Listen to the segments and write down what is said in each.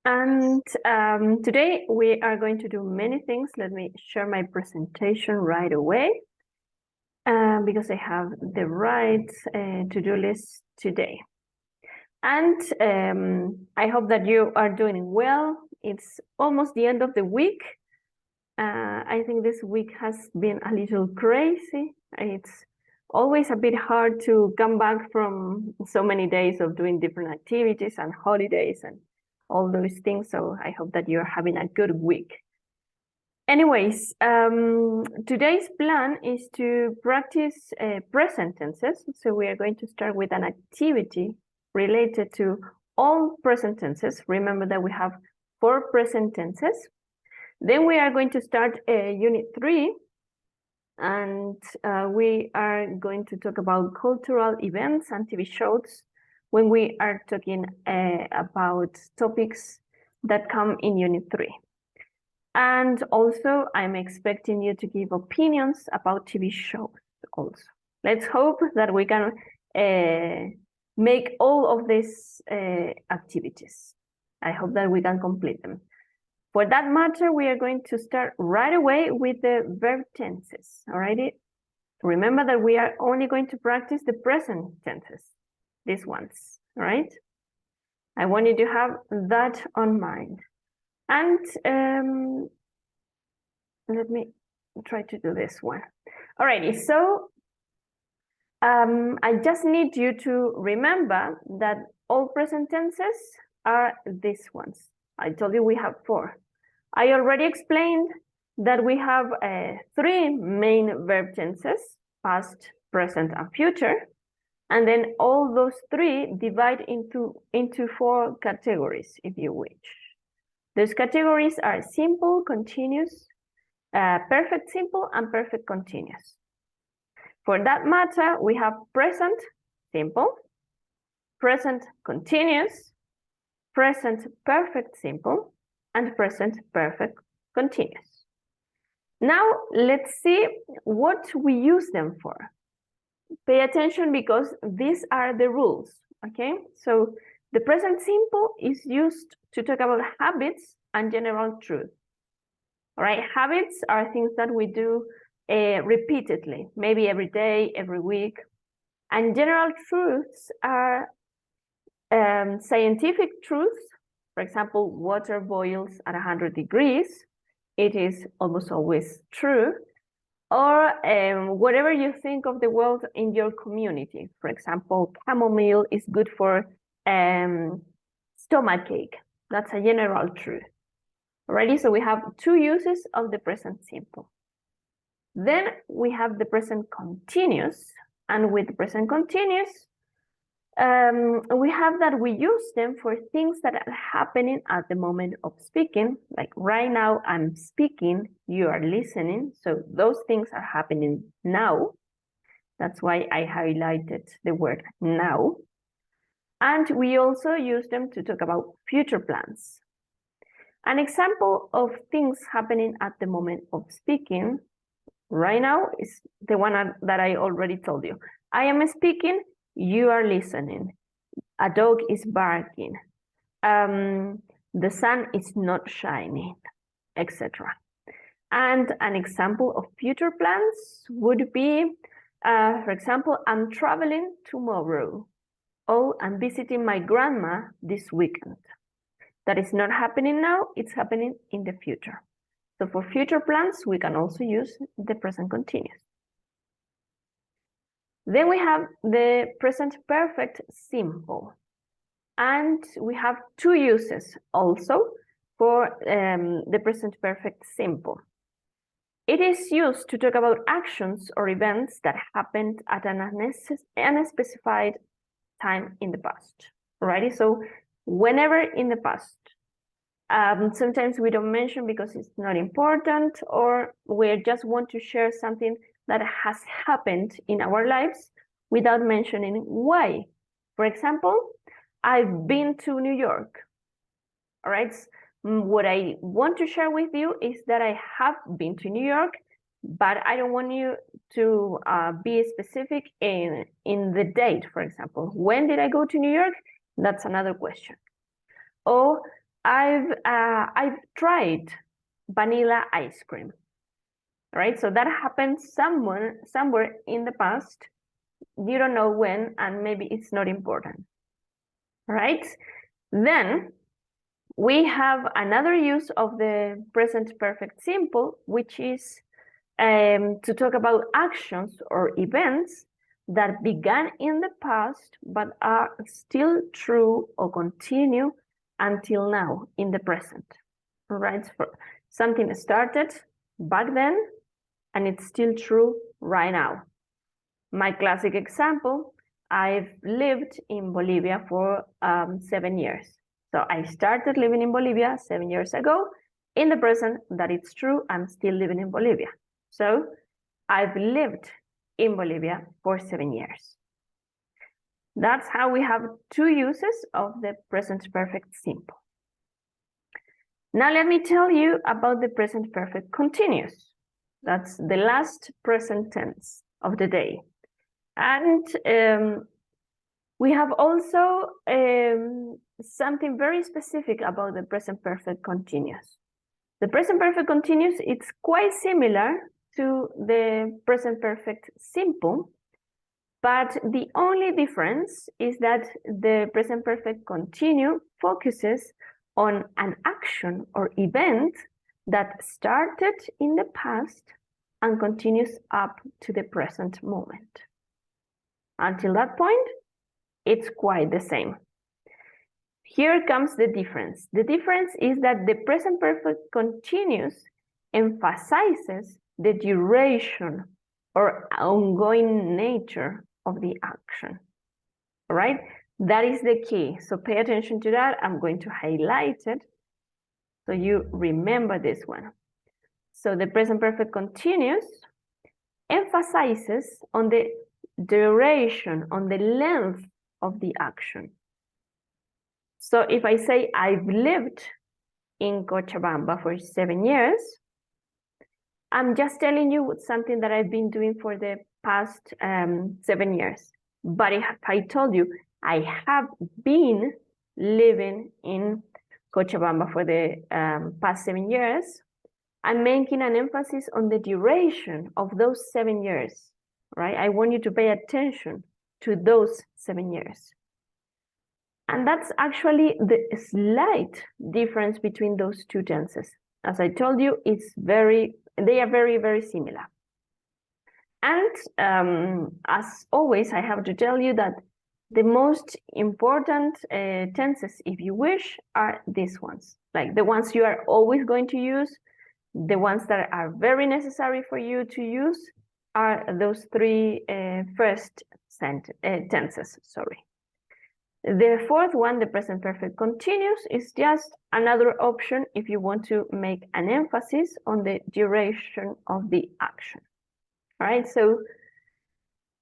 And today we are going to do many things. Let me share my presentation right away because I have the right to-do list today. And I hope that you are doing well. It's almost the end of the week. I think this week has been a little crazy. It's always a bit hard to come back from so many days of doing different activities and holidays and all those things. So I hope that you're having a good week. Anyways, today's plan is to practice present tenses. So we are going to start with an activity related to all present tenses. Remember that we have 4 present tenses. Then we are going to start Unit 3, and we are going to talk about cultural events and TV shows when we are talking about topics that come in Unit 3. And also, I'm expecting you to give opinions about TV shows also. Let's hope that we can make all of these activities. I hope that we can complete them. For that matter, we are going to start right away with the verb tenses, all right? Remember that we are only going to practice the present tenses, these ones, all right? I want you to have that on mind. And let me try to do this one. Alrighty, so I just need you to remember that all present tenses are these ones. I told you we have 4. I already explained that we have 3 main verb tenses, past, present, and future. And then all those 3 divide into 4 categories, if you wish. Those categories are simple, continuous, perfect simple, and perfect continuous. For that matter, we have present simple, present continuous, present perfect simple, and present perfect continuous. Now, let's see what we use them for. Pay attention because these are the rules, okay? So the present simple is used to talk about habits and general truth. All right, habits are things that we do repeatedly, maybe every day, every week. And general truths are scientific truths. For example, water boils at 100 degrees. It is almost always true. Or whatever you think of the world in your community. For example, chamomile is good for stomachache. That's a general truth. Alrighty, so we have 2 uses of the present simple. Then we have the present continuous, and with the present continuous, we have that we use them for things that are happening at the moment of speaking. Like right now, I'm speaking, you are listening. So those things are happening now. That's why I highlighted the word now. And we also use them to talk about future plans. An example of things happening at the moment of speaking right now is the one that I already told you. I am speaking, you are listening. A dog is barking. The sun is not shining, etc. And an example of future plans would be, for example, I'm traveling tomorrow. Oh, I'm visiting my grandma this weekend. That is not happening now, it's happening in the future. So for future plans, we can also use the present continuous. Then we have the present perfect simple. And we have 2 uses also for the present perfect simple. It is used to talk about actions or events that happened at an unspecified time in the past. Alrighty, so whenever in the past. Sometimes we don't mention because it's not important, or we just want to share something that has happened in our lives without mentioning why. For example, I've been to New York. All right, what I want to share with you is that I have been to New York, but I don't want you to be specific in the date, for example. When did I go to New York? That's another question. Or I've tried vanilla ice cream, right? So that happened somewhere in the past. You don't know when, and maybe it's not important, right? Then we have another use of the present perfect simple, which is to talk about actions or events that began in the past but are still true or continue until now in the present, right? Something started back then and it's still true right now. My classic example, I've lived in Bolivia for 7 years. So I started living in Bolivia 7 years ago. In the present, that it's true, I'm still living in Bolivia. So I've lived in Bolivia for 7 years. That's how we have two uses of the present perfect simple. Now let me tell you about the present perfect continuous. That's the last present tense of the day. And we have also something very specific about the present perfect continuous. The present perfect continuous, it's quite similar to the present perfect simple, but the only difference is that the present perfect continue focuses on an action or event that started in the past and continues up to the present moment. Until that point, it's quite the same. Here comes the difference. The difference is that the present perfect continuous emphasizes the duration or ongoing nature of the action. All right? That is the key. So pay attention to that. I'm going to highlight it so you remember this one. So the present perfect continuous emphasizes on the duration, on the length of the action. So if I say I've lived in Cochabamba for 7 years, I'm just telling you something that I've been doing for the past 7 years. But if I told you I have been living in Cochabamba for the past 7 years, I'm making an emphasis on the duration of those 7 years, right? I want you to pay attention to those 7 years. And that's actually the slight difference between those two tenses. As I told you, they are very, very similar. And as always, I have to tell you that the most important tenses, if you wish, are these ones. Like the ones you are always going to use, the ones that are very necessary for you to use are those three first tenses, sorry. The fourth one, the present perfect continuous, is just another option if you want to make an emphasis on the duration of the action. All right, so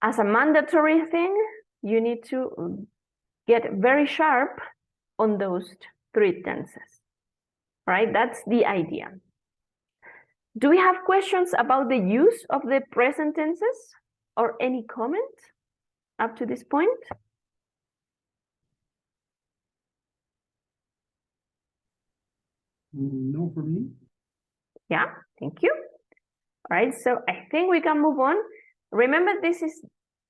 as a mandatory thing, you need to get very sharp on those three tenses. All right, that's the idea. Do we have questions about the use of the present tenses or any comment up to this point? No, for me. Yeah, thank you. All right, so I think we can move on. Remember, this is,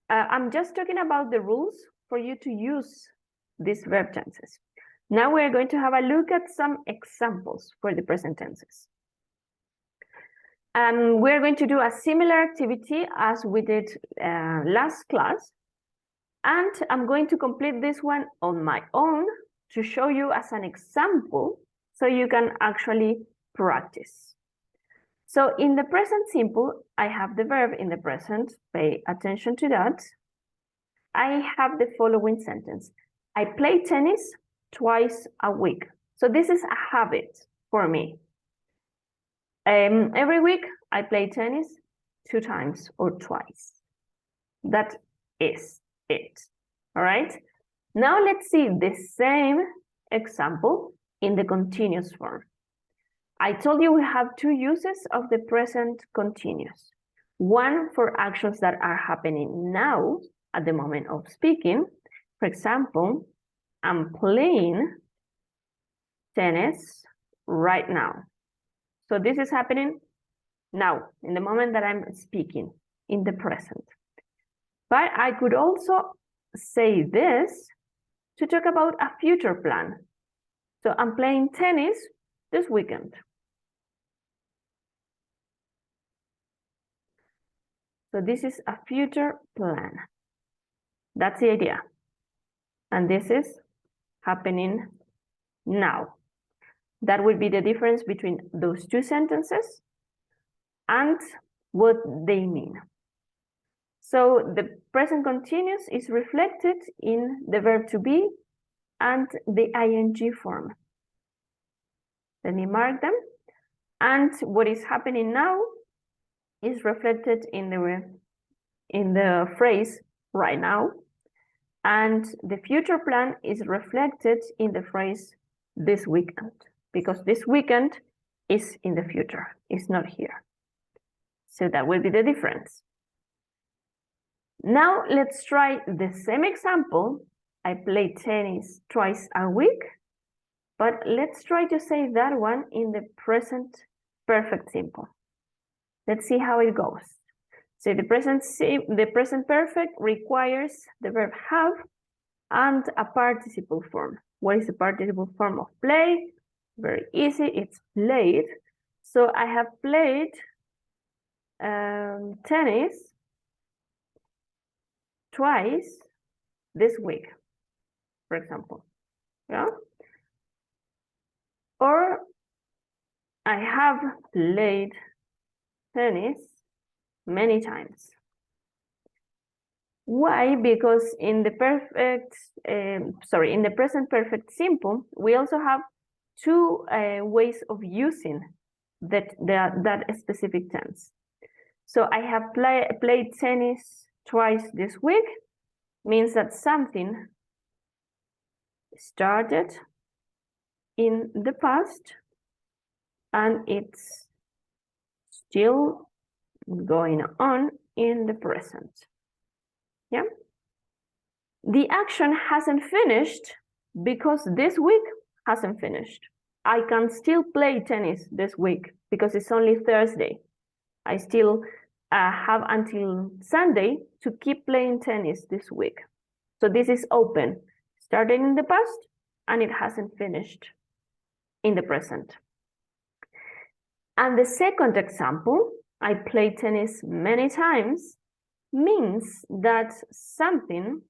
I'm just talking about the rules for you to use these verb tenses. Now we're going to have a look at some examples for the present tenses. We're going to do a similar activity as we did last class. And I'm going to complete this one on my own to show you as an example so you can actually practice. So in the present simple, I have the verb in the present. Pay attention to that. I have the following sentence. I play tennis twice a week. So this is a habit for me. Every week, I play tennis 2 times or twice. That is it. All right. Now let's see the same example in the continuous form. I told you we have 2 uses of the present continuous. One for actions that are happening now at the moment of speaking. For example, I'm playing tennis right now. So this is happening now, in the moment that I'm speaking, in the present. But I could also say this to talk about a future plan. So I'm playing tennis this weekend. So this is a future plan. That's the idea. And this is happening now. That would be the difference between those two sentences and what they mean. So the present continuous is reflected in the verb to be and the ing form. Let me mark them. And what is happening now is reflected in the phrase right now. And the future plan is reflected in the phrase this weekend, because this weekend is in the future, it's not here. So that will be the difference. Now let's try the same example. I play tennis twice a week, but let's try to say that one in the present perfect simple. Let's see how it goes. So the present perfect requires the verb have and a participle form. What is the participle form of play? Very easy, it's played. So I have played tennis twice this week, for example. Yeah? Or I have played tennis many times. Why? Because in the in the present perfect simple, we also have two ways of using that specific tense. So I have played tennis twice this week, means that something started in the past and it's still going on in the present. Yeah. The action hasn't finished because this week hasn't finished. I can still play tennis this week because it's only Thursday. I still have until Sunday to keep playing tennis this week. So this is open, started in the past and it hasn't finished in the present. And the second example, I play tennis many times, means that something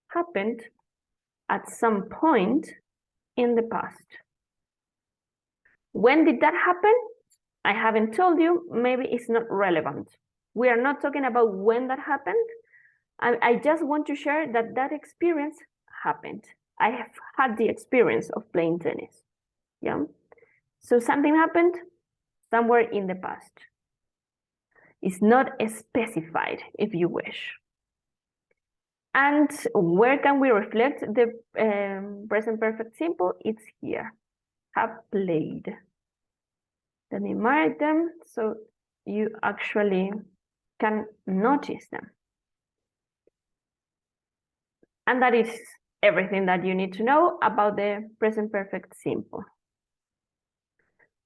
happened at some point in the past. When did that happen? I haven't told you, maybe it's not relevant. We are not talking about when that happened. I just want to share that that experience happened. I have had the experience of playing tennis. Yeah. So something happened somewhere in the past. It's not specified, if you wish. And where can we reflect the present perfect simple? It's here. Have played. Let me mark them so you actually can notice them. And that is everything that you need to know about the present perfect simple.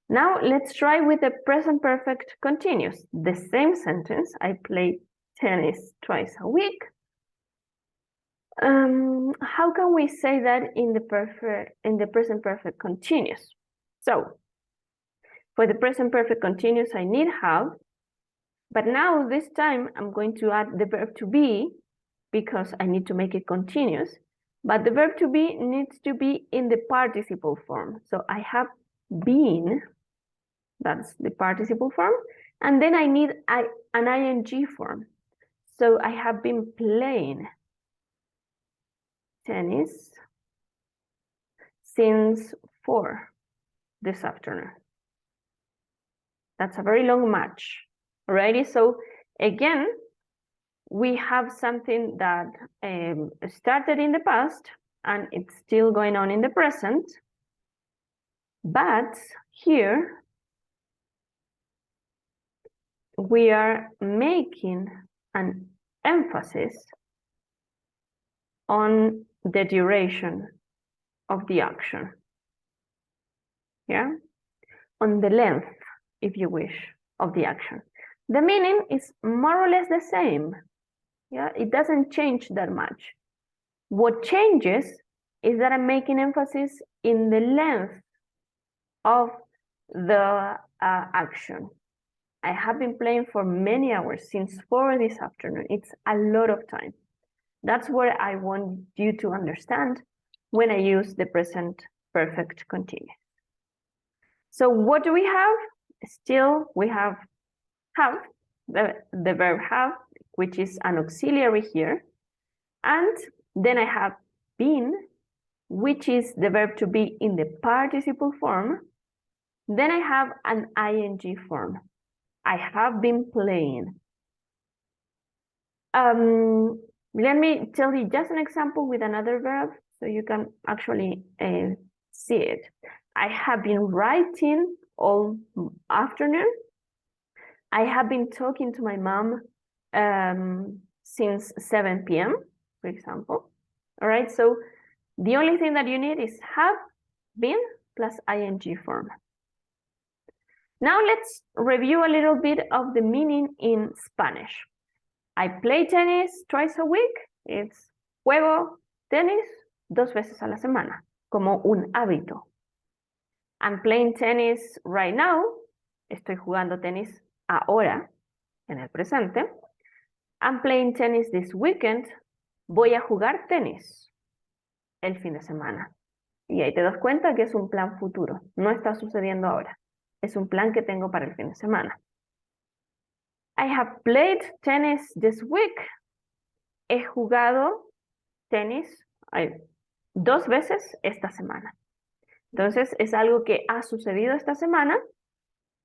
Now let's try with the present perfect continuous. The same sentence, I play tennis twice a week. How can we say that in the present perfect continuous? So for the present perfect continuous, I need have, but now this time I'm going to add the verb to be because I need to make it continuous, but the verb to be needs to be in the participle form. So I have been, that's the participle form, and then I need an ing form. So I have been playing tennis since 4 this afternoon. That's a very long match, alrighty? So again, we have something that started in the past and it's still going on in the present, but here we are making an emphasis on the duration of the action. yeah? On the length, if you wish, of the action. The meaning is more or less the same, yeah? It doesn't change that much. What changes is that I'm making emphasis in the length of the action. I have been playing for many hours, since 4 this afternoon. It's a lot of time. That's what I want you to understand when I use the present perfect continuous. So what do we have? Still, we have the verb have, which is an auxiliary here. And then I have been, which is the verb to be in the participle form. Then I have an ing form. I have been playing. Let me tell you just an example with another verb so you can actually see it. I have been writing all afternoon. I have been talking to my mom since 7 p.m., for example. All right, so the only thing that you need is have been plus ing form. Now let's review a little bit of the meaning in Spanish. I play tennis twice a week. It's juego tenis 2 veces a la semana, como un hábito. I'm playing tennis right now. Estoy jugando tenis ahora, en el presente. I'm playing tennis this weekend. Voy a jugar tenis el fin de semana. Y ahí te das cuenta que es un plan futuro. No está sucediendo ahora. Es un plan que tengo para el fin de semana. I have played tennis this week. He jugado tenis 2 veces esta semana. Entonces, es algo que ha sucedido esta semana.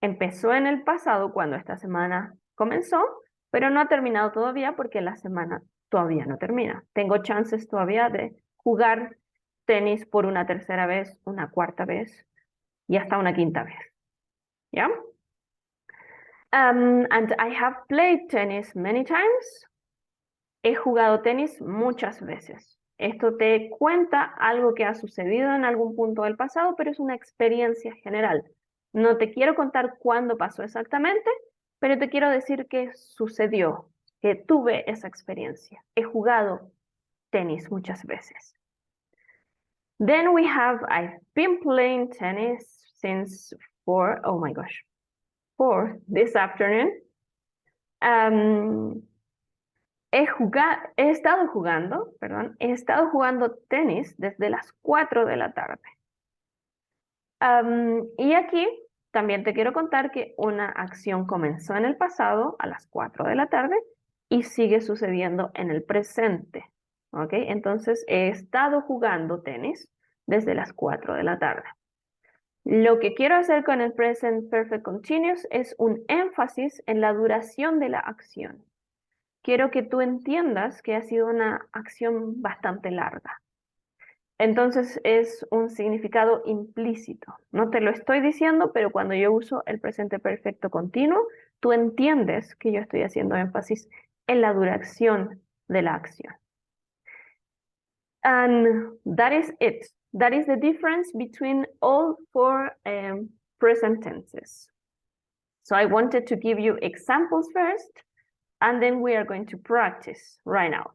Empezó en el pasado cuando esta semana comenzó, pero no ha terminado todavía porque la semana todavía no termina. Tengo chances todavía de jugar tenis por una tercera vez, una cuarta vez y hasta una quinta vez. ¿Ya? And I have played tennis many times. He jugado tenis muchas veces. Esto te cuenta algo que ha sucedido en algún punto del pasado, pero es una experiencia general. No te quiero contar cuándo pasó exactamente, pero te quiero decir que sucedió, que tuve esa experiencia. He jugado tenis muchas veces. Then we have, I've been playing tennis since 4 this afternoon. He estado jugando tenis desde las 4 de la tarde. Y aquí también te quiero contar que una acción comenzó en el pasado a las 4 de la tarde y sigue sucediendo en el presente. ¿Ok? Entonces he estado jugando tenis desde las 4 de la tarde. Lo que quiero hacer con el present perfect continuous es un énfasis en la duración de la acción. Quiero que tú entiendas que ha sido una acción bastante larga. Entonces es un significado implícito. No te lo estoy diciendo, pero cuando yo uso el presente perfecto continuo, tú entiendes que yo estoy haciendo énfasis en la duración de la acción. And that is it. That is the difference between all 4 present tenses. So I wanted to give you examples first, and then we are going to practice right now.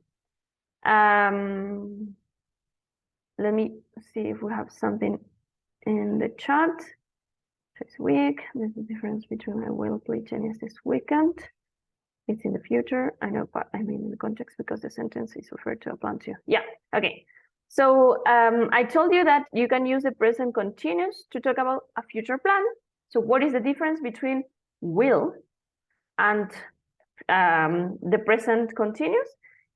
Let me see if we have something in the chat. This week, there's a difference between I will play tennis this weekend. It's in the future. I know, but I mean in the context because the sentence is referred to a plan too. Yeah, okay. So I told you that you can use the present continuous to talk about a future plan. So what is the difference between will and the present continuous?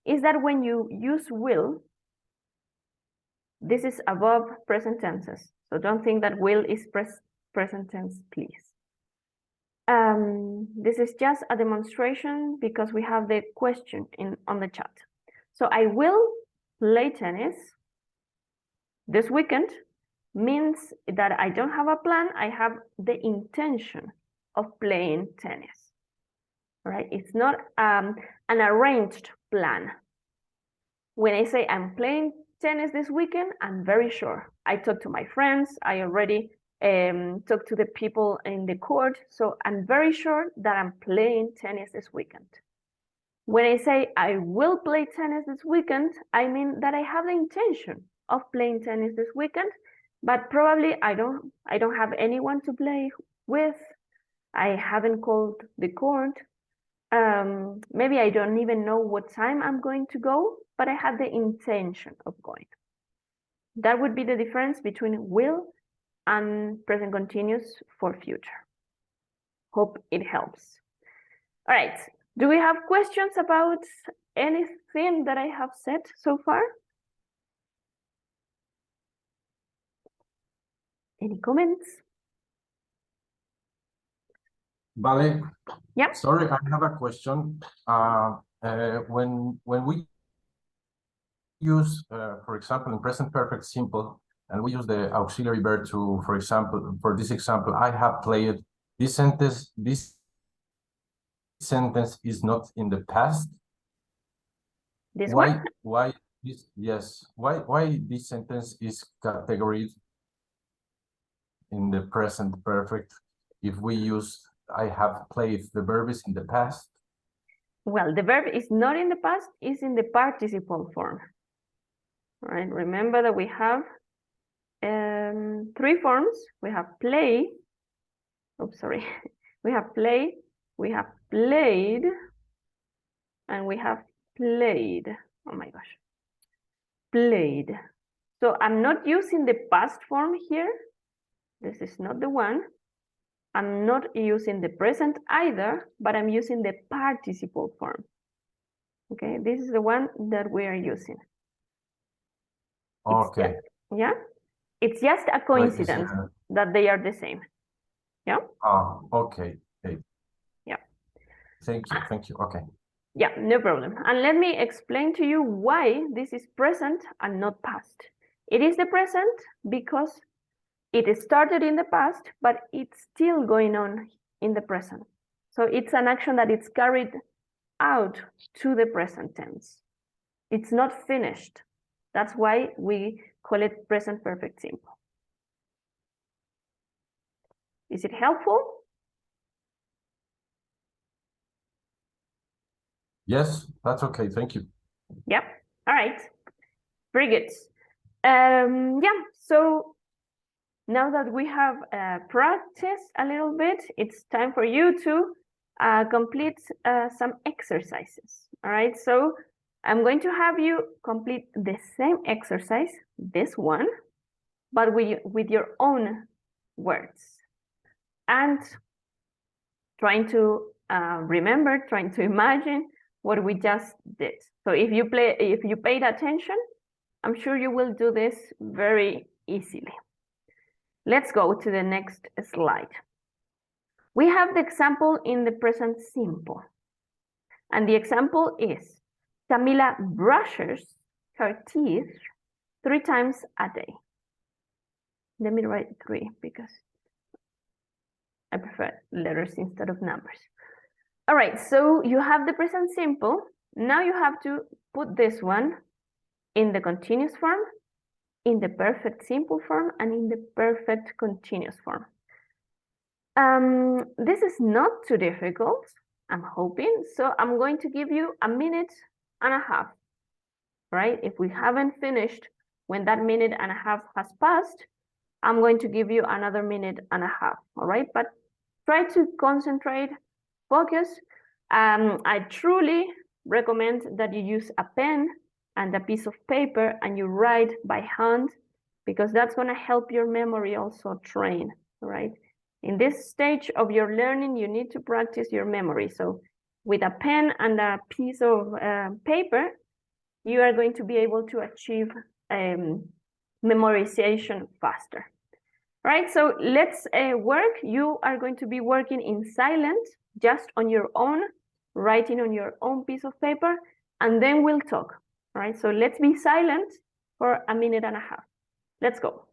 Is that when you use will, this is above present tenses. So don't think that will is present tense, please. This is just a demonstration because we have the question on the chat. So I will play tennis this weekend means that I don't have a plan. I have the intention of playing tennis. All right? It's not an arranged plan. When I say I'm playing tennis this weekend, I'm very sure. I talked to my friends. I already talk to the people in the court. So I'm very sure that I'm playing tennis this weekend. When I say I will play tennis this weekend, I mean that I have the intention of playing tennis this weekend, but probably I don't have anyone to play with. I haven't called the court. Maybe I don't even know what time I'm going to go, but I have the intention of going. That would be the difference between will and present continuous for future. Hope it helps. All right, do we have questions about anything that I have said so far? Any comments? Vale. Yeah. Sorry, I have a question. When we use, for example, in present perfect simple, and we use the auxiliary verb to, for example, for this example, I have played this sentence. This sentence is not in the past. This why, one? Why this? Yes. Why this sentence is categorized in the present perfect if we use I have played? The verb is in the past. Well, the verb is not in the past, it's in the participle form. All right, remember that we have 3 forms. We have play. Oh, sorry. We have play, we have played, and we have played. Oh my gosh. Played. So I'm not using the past form here. This is not the one. I'm not using the present either, but I'm using the participle form. Okay, this is the one that we are using. Okay. Yeah, it's just a coincidence that they are the same. Yeah. Okay. Yeah. Thank you. Okay. Yeah, no problem. And let me explain to you why this is present and not past. It is the present because it started in the past, but it's still going on in the present. So it's an action that it's carried out to the present tense. It's not finished. That's why we call it present perfect simple. Is it helpful? Yes, that's okay. Thank you. Yep. All right. Very good. Yeah, so now that we have practiced a little bit, it's time for you to complete some exercises. All right, so I'm going to have you complete the same exercise, this one, but with your own words. And trying to remember, trying to imagine what we just did. So if you paid attention, I'm sure you will do this very easily. Let's go to the next slide. We have the example in the present simple. And the example is, Camila brushes her teeth 3 times a day. Let me write 3 because I prefer letters instead of numbers. All right, so you have the present simple. Now you have to put this one in the continuous form, in the perfect simple form, and in the perfect continuous form. This is not too difficult, I'm hoping. So I'm going to give you 1.5 minutes, right? If we haven't finished when that 1.5 minutes has passed, I'm going to give you another 1.5 minutes, all right? But try to concentrate, focus. I truly recommend that you use a pen and a piece of paper and you write by hand, because that's going to help your memory also train, right? In this stage of your learning, you need to practice your memory. So with a pen and a piece of paper, you are going to be able to achieve memorization faster. Right, so let's work. You are going to be working in silence, just on your own, writing on your own piece of paper, and then we'll talk. All right, so let's be silent for 1.5 minutes. Let's go.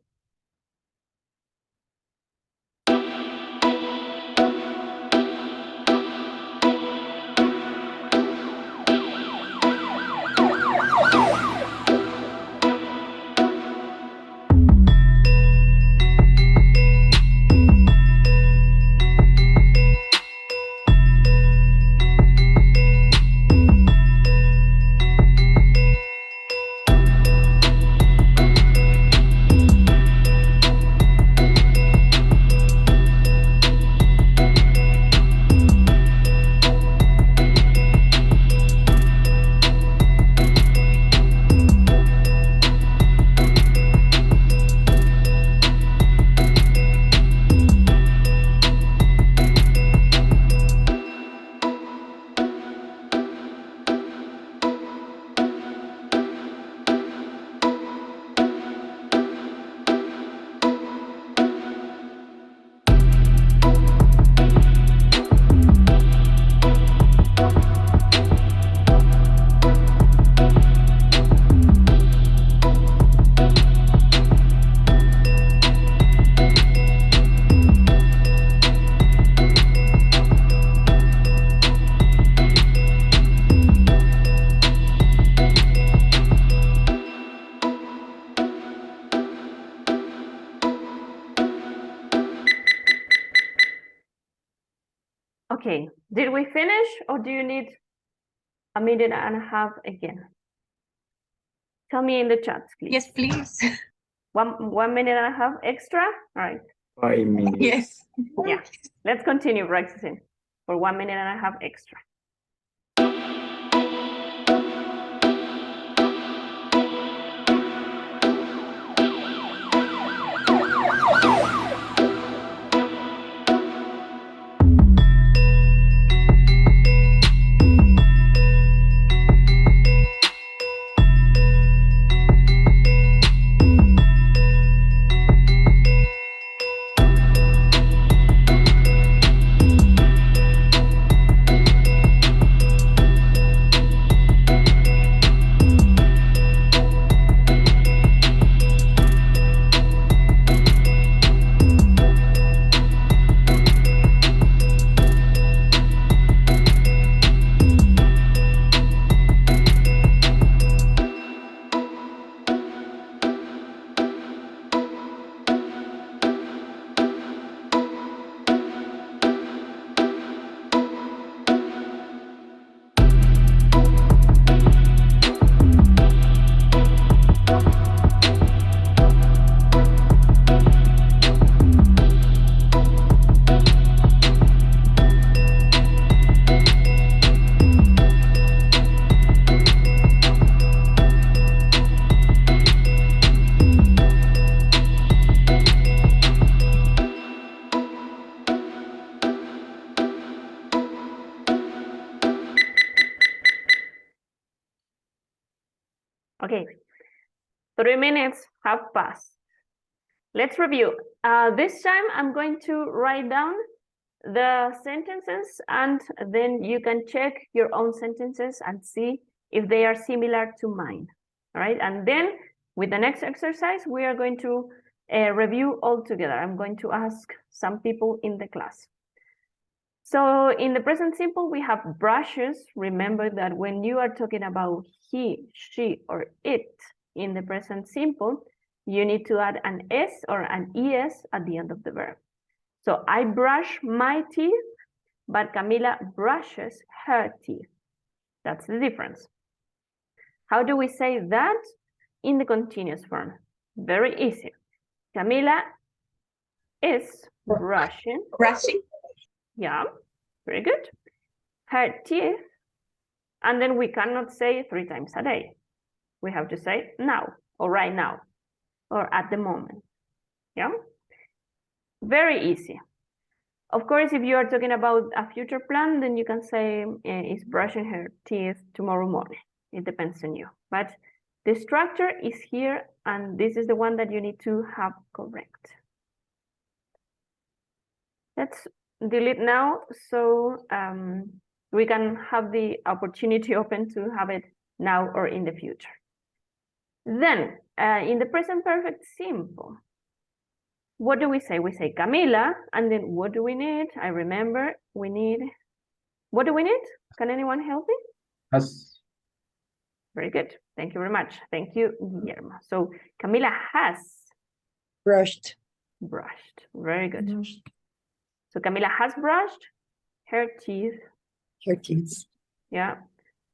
Okay, did we finish or do you need a minute and a half again? Tell me in the chat, please. Yes, please. 1 minute and a half extra? All right. 5 minutes. Yes. Yeah, let's continue practicing for 1 minute and a half extra. Okay, 3 minutes have passed. Let's review. This time I'm going to write down the sentences and then you can check your own sentences and see if they are similar to mine. All right, and then with the next exercise, we are going to review all together. I'm going to ask some people in the class. So in the present simple, we have brushes. Remember that when you are talking about he, she, or it in the present simple, you need to add an S or an ES at the end of the verb. So I brush my teeth, but Camila brushes her teeth. That's the difference. How do we say that in the continuous form? Very easy. Camila is brushing. Brushing. Yeah, very good. Her teeth. And then we cannot say 3 times a day. We have to say now, or right now, or at the moment. Yeah, very easy. Of course, if you are talking about a future plan, then you can say is brushing her teeth tomorrow morning. It depends on you. But the structure is here, and this is the one that you need to have correct. Let's delete now so we can have the opportunity open to have it now or in the future. Then, in the present perfect simple, what do we say? We say Camila, and then what do we need? I remember we need, what do we need? Can anyone help me? Has. Very good. Thank you very much. Thank you, Guillermo. So Camila has Brushed. brushed. Very good. So Camila has brushed her teeth. Her teeth. Yeah.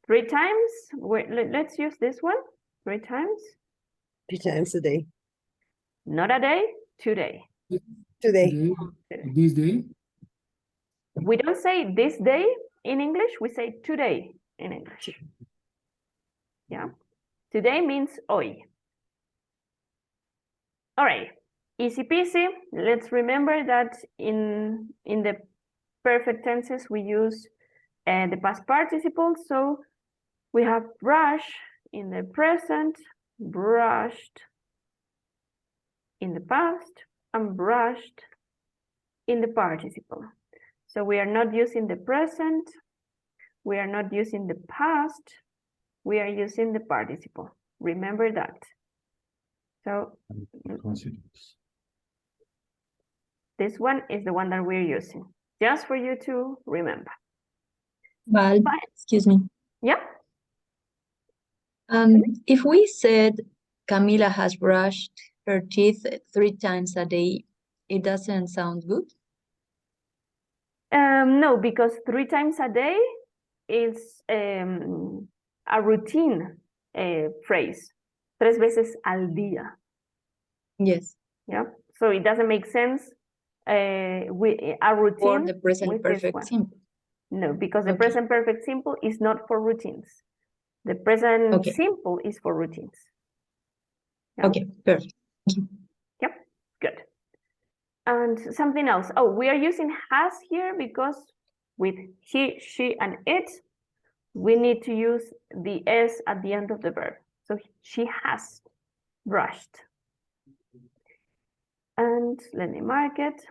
3 times. Wait, let's use this one. 3 times. 3 times a day. Not a day, today. Today. This day. We don't say this day in English, we say today in English. Yeah. Today means hoy. All right. Easy peasy. Let's remember that in the perfect tenses we use the past participle. So we have brush in the present, brushed in the past, and brushed in the participle. So we are not using the present, we are not using the past, we are using the participle. Remember that. So this one is the one that we're using, just for you to remember. Val, Fine. excuse me. Yeah. If we said Camila has brushed her teeth 3 times a day, it doesn't sound good. No, because 3 times a day is a routine phrase. 3 veces al día. Yes. Yeah, so it doesn't make sense with a routine. Or the present with this perfect one. simple. No, because the Okay. present perfect simple is not for routines. The present Okay. simple is for routines. Yeah. Okay, perfect. Yep, good. And something else. Oh, we are using has here because with he, she, and it, we need to use the s at the end of the verb. So she has brushed. And let me mark it.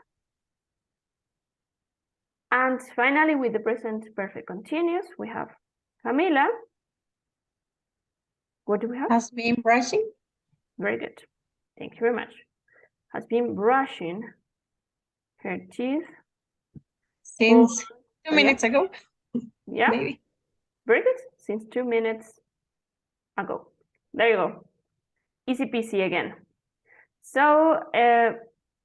And finally, with the present perfect continuous, we have Camila. What do we have? Has been brushing. Very good. Thank you very much. Has been brushing her teeth. Since for- 2 minutes ago, Yeah, maybe. very good. Since 2 minutes ago. There you go. Easy peasy again. So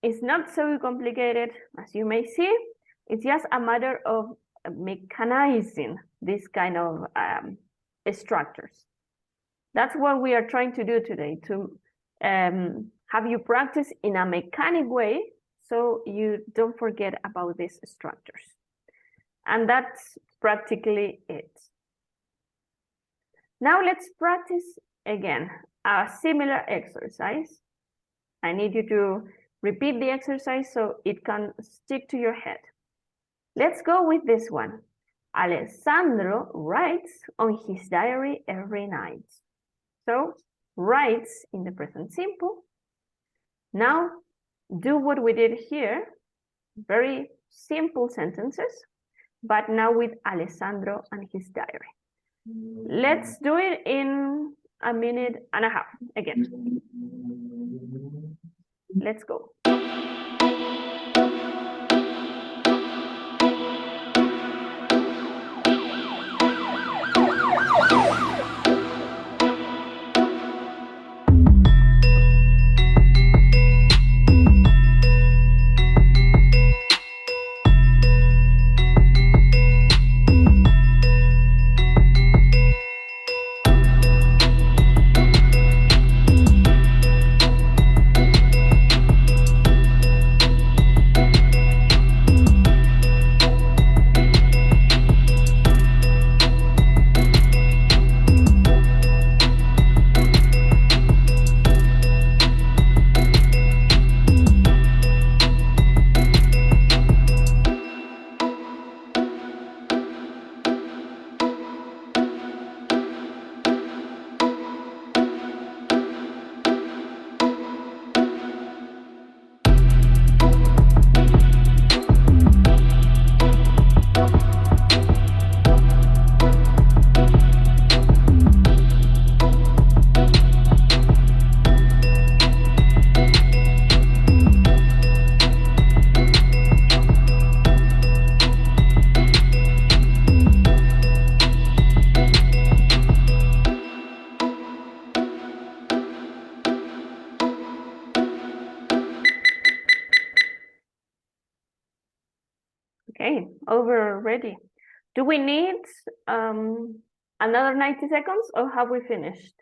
it's not so complicated as you may see. It's just a matter of mechanizing this kind of structures. That's what we are trying to do today, to have you practice in a mechanic way so you don't forget about these structures. And that's practically it. Now let's practice again a similar exercise. I need you to repeat the exercise so it can stick to your head. Let's go with this one. Alessandro writes on his diary every night. So writes in the present simple. Now do what we did here. Very simple sentences, but now with Alessandro and his diary. Let's do it in a minute and a half again. Let's go. Okay, over already. Do we need another 90 seconds or have we finished?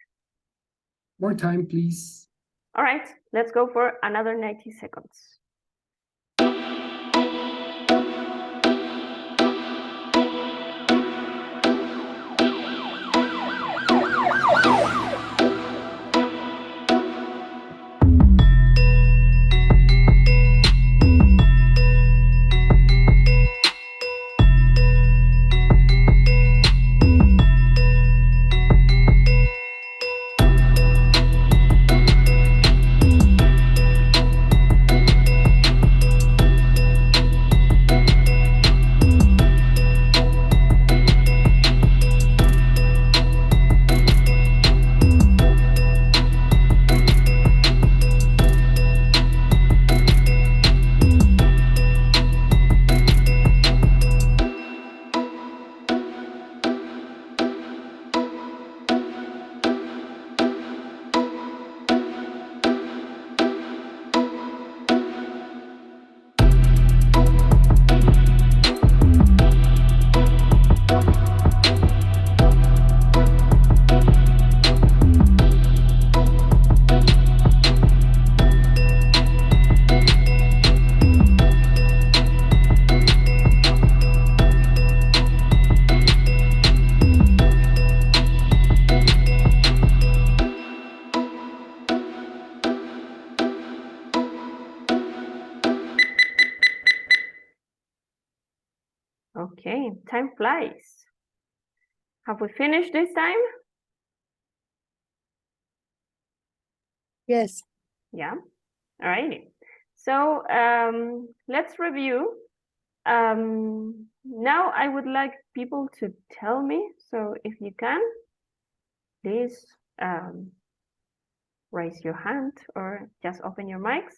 More time, please. All right, let's go for another 90 seconds. Okay, time flies. Have we finished this time? Yes. Yeah, all righty. So let's review. Now I would like people to tell me, so if you can, please raise your hand or just open your mics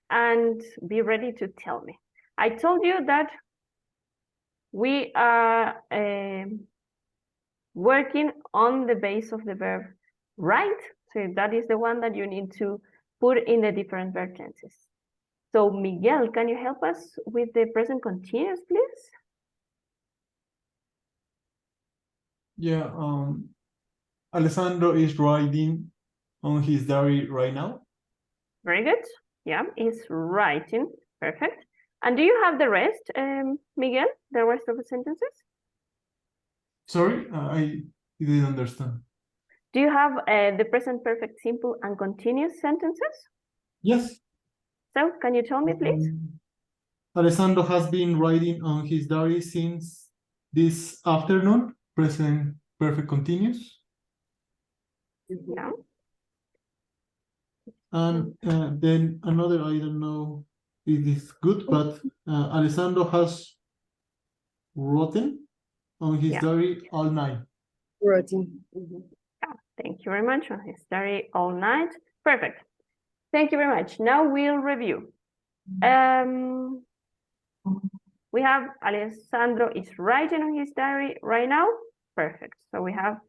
and be ready to tell me. I told you that we are working on the base of the verb right. So that is the one that you need to put in the different verb tenses. So Miguel, can you help us with the present continuous, please? Yeah, Alessandro is writing on his diary right now. Very good. Yeah, is writing. Perfect. And do you have the rest, Miguel, the rest of the sentences? Sorry, I didn't understand. Do you have the present perfect simple and continuous sentences? Yes. So can you tell me, please? Alessandro has been writing on his diary since this afternoon. Present perfect continuous. Yeah. And then another, I don't know if it's good, but Alessandro has written on his diary all night. Routine. Yeah, thank you very much. On his diary all night. Perfect. Thank you very much. Now we'll review. We have Alessandro is writing on his diary right now. Perfect. So we have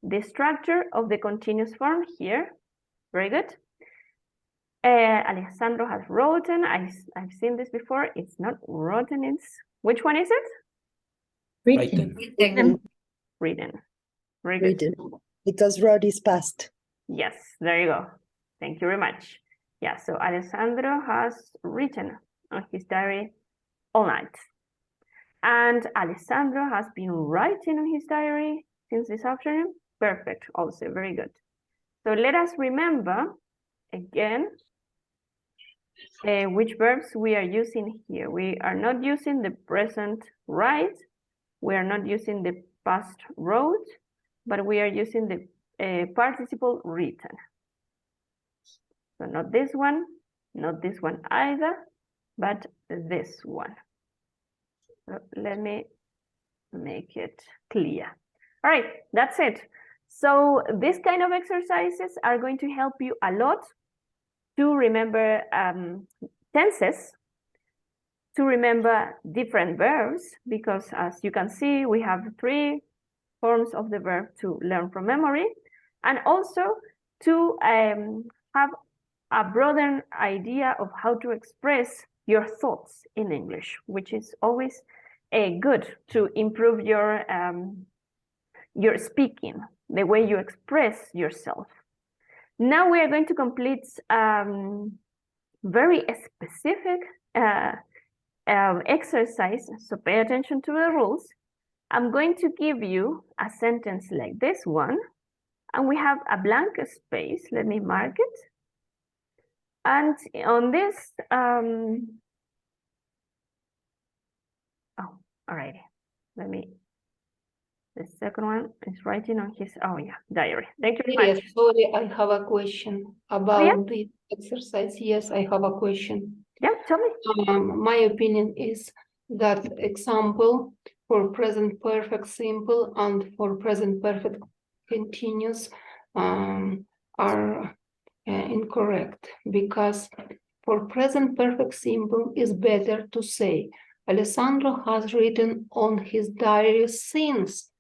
the structure of the continuous form here. Very good. Alessandro has written. I've seen this before. It's not written. It's which one is it? Written. Written. Very good. Written. Because wrote is past. Yes, there you go. Thank you very much. Yeah, so Alessandro has written on his diary all night. And Alessandro has been writing on his diary since this afternoon. Perfect, also, very good. So let us remember again which verbs we are using here. We are not using the present right. We are not using the past wrote, but we are using the participle written. So not this one either, but this one. So let me make it clear. All right, that's it. So this kind of exercises are going to help you a lot to remember tenses, to remember different verbs, because as you can see, we have 3 forms of the verb to learn from memory, and also to have a broader idea of how to express your thoughts in English, which is always good to improve your speaking, the way you express yourself. Now we are going to complete very specific exercise, so pay attention to the rules. I'm going to give you a sentence like this one, and we have a blank space. Let me mark it. And on this, alrighty. Let me. The second one is writing on his, diary. Thank you very much. Yes, sorry, I have a question about this exercise. Yes, I have a question. Yeah, tell me. My opinion is that example for present perfect simple and for present perfect continuous are incorrect, because for present perfect simple is better to say Alessandro has written on his diary since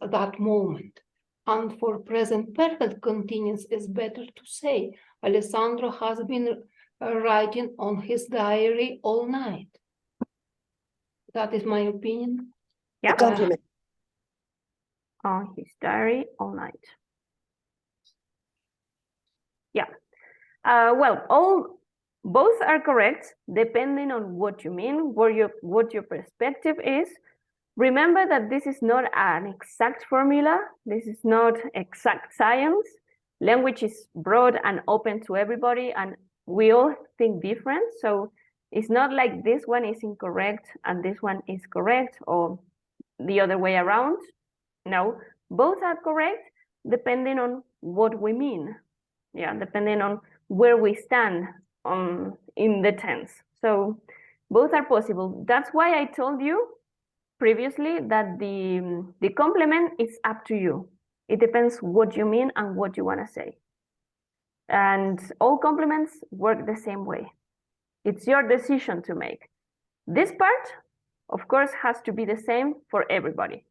that moment. And for present perfect continuous is better to say Alessandro has been writing on his diary all night. That is my opinion. Yeah. A compliment. On his diary all night. Yeah. Well, both are correct depending on what you mean, what your perspective is. Remember that this is not an exact formula. This is not exact science. Language is broad and open to everybody, and we all think different. So it's not like this one is incorrect and this one is correct, or the other way around? No, both are correct depending on what we mean. Yeah, depending on where we stand in the tense. So both are possible. That's why I told you previously that the complement is up to you. It depends what you mean and what you want to say. And all complements work the same way. It's your decision to make. This part, of course, has to be the same for everybody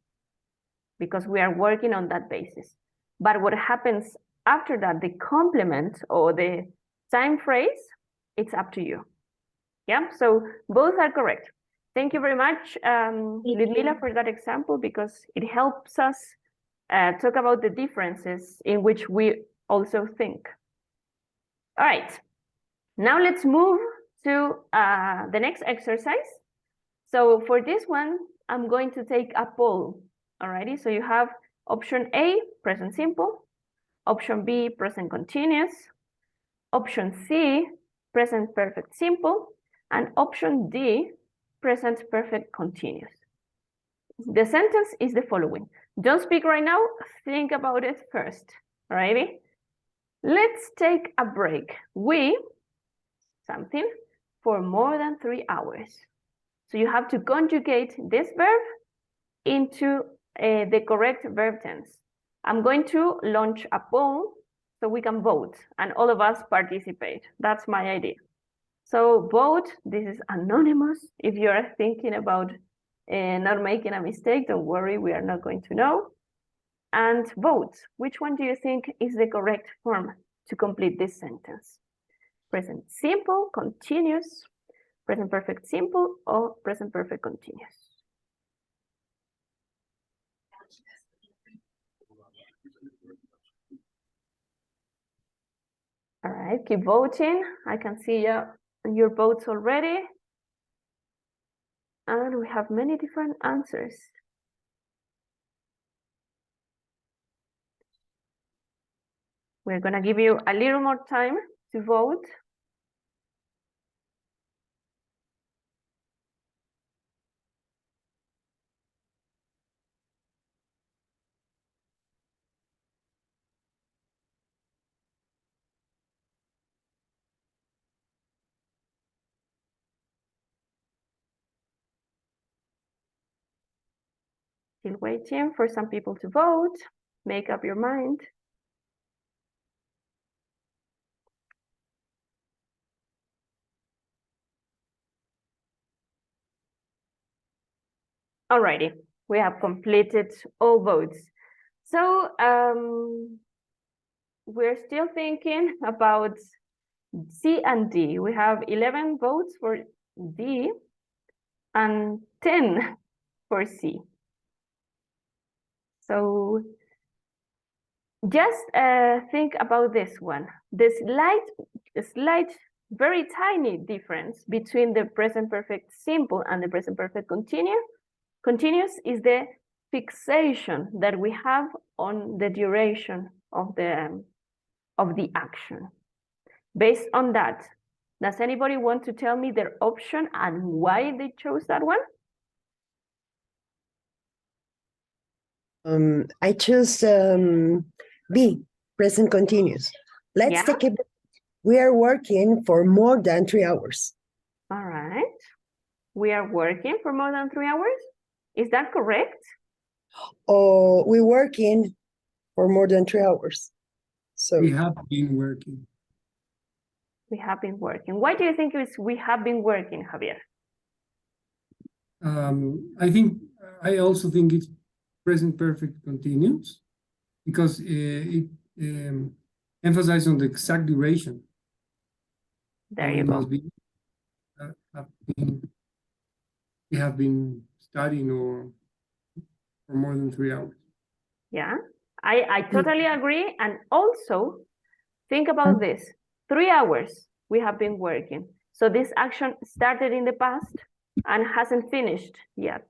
because we are working on that basis. But what happens after that, the complement or the time phrase, it's up to you. Yeah, so both are correct. Thank you very much, Ludmila, for that example, because it helps us talk about the differences in which we also think. All right, now let's move to the next exercise. So for this one, I'm going to take a poll. Alrighty, so you have option A, present simple, option B, present continuous, option C, present perfect simple, and option D, present perfect continuous. The sentence is the following. Don't speak right now, think about it first. Alrighty? Let's take a break. We, something, for more than 3 hours. So you have to conjugate this verb into the correct verb tense. I'm going to launch a poll so we can vote and all of us participate. That's my idea. So vote, this is anonymous. If you're thinking about not making a mistake, don't worry, we are not going to know. And vote, which one do you think is the correct form to complete this sentence? Present simple, continuous, present perfect simple, or present perfect continuous? All right, keep voting. I can see your votes already. And we have many different answers. We're gonna give you a little more time to vote. Still waiting for some people to vote. Make up your mind. Alrighty, we have completed all votes. So we're still thinking about C and D. We have 11 votes for D and 10 for C. So just think about this one. The slight, very tiny difference between the present perfect simple and the present perfect continuous is the fixation that we have on the duration of the action. Based on that, does anybody want to tell me their option and why they chose that one? I choose B, present continuous. Let's take it. We are working for more than 3 hours. All right. We are working for more than 3 hours. Is that correct? Oh, we're working for more than 3 hours. So We have been working. We have been working. Why do you think it's we have been working, Javier? I also think it's present perfect continuous because it emphasizes on the exact duration. There you go. We have been studying for more than 3 hours. Yeah, I totally agree. And also think about this. 3 hours we have been working. So this action started in the past and hasn't finished yet.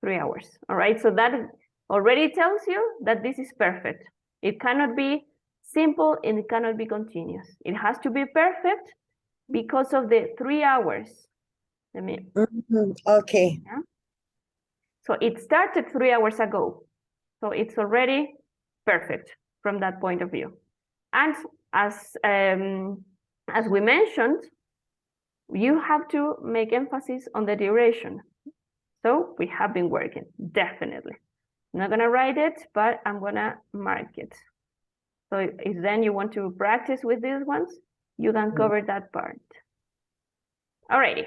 3 hours. All right. So that already tells you that this is perfect. It cannot be simple and it cannot be continuous. It has to be perfect because of the 3 hours. okay. Yeah. So it started 3 hours ago. So it's already perfect from that point of view. And as we mentioned, you have to make emphasis on the duration. So we have been working, definitely. I'm not gonna write it, but I'm gonna mark it. So if then you want to practice with these ones, you can cover that part. Alrighty,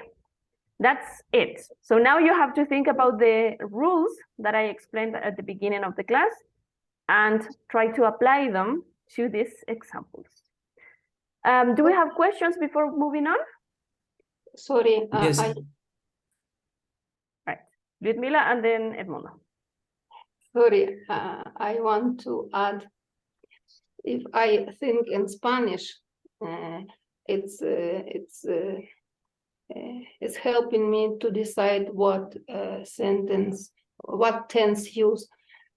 that's it. So now you have to think about the rules that I explained at the beginning of the class and try to apply them to these examples. Do we have questions before moving on? Sorry, Yes. Right, Ludmila and then Edmundo. sorry, I want to add, if I think in Spanish, it's helping me to decide what sentence, what tense use.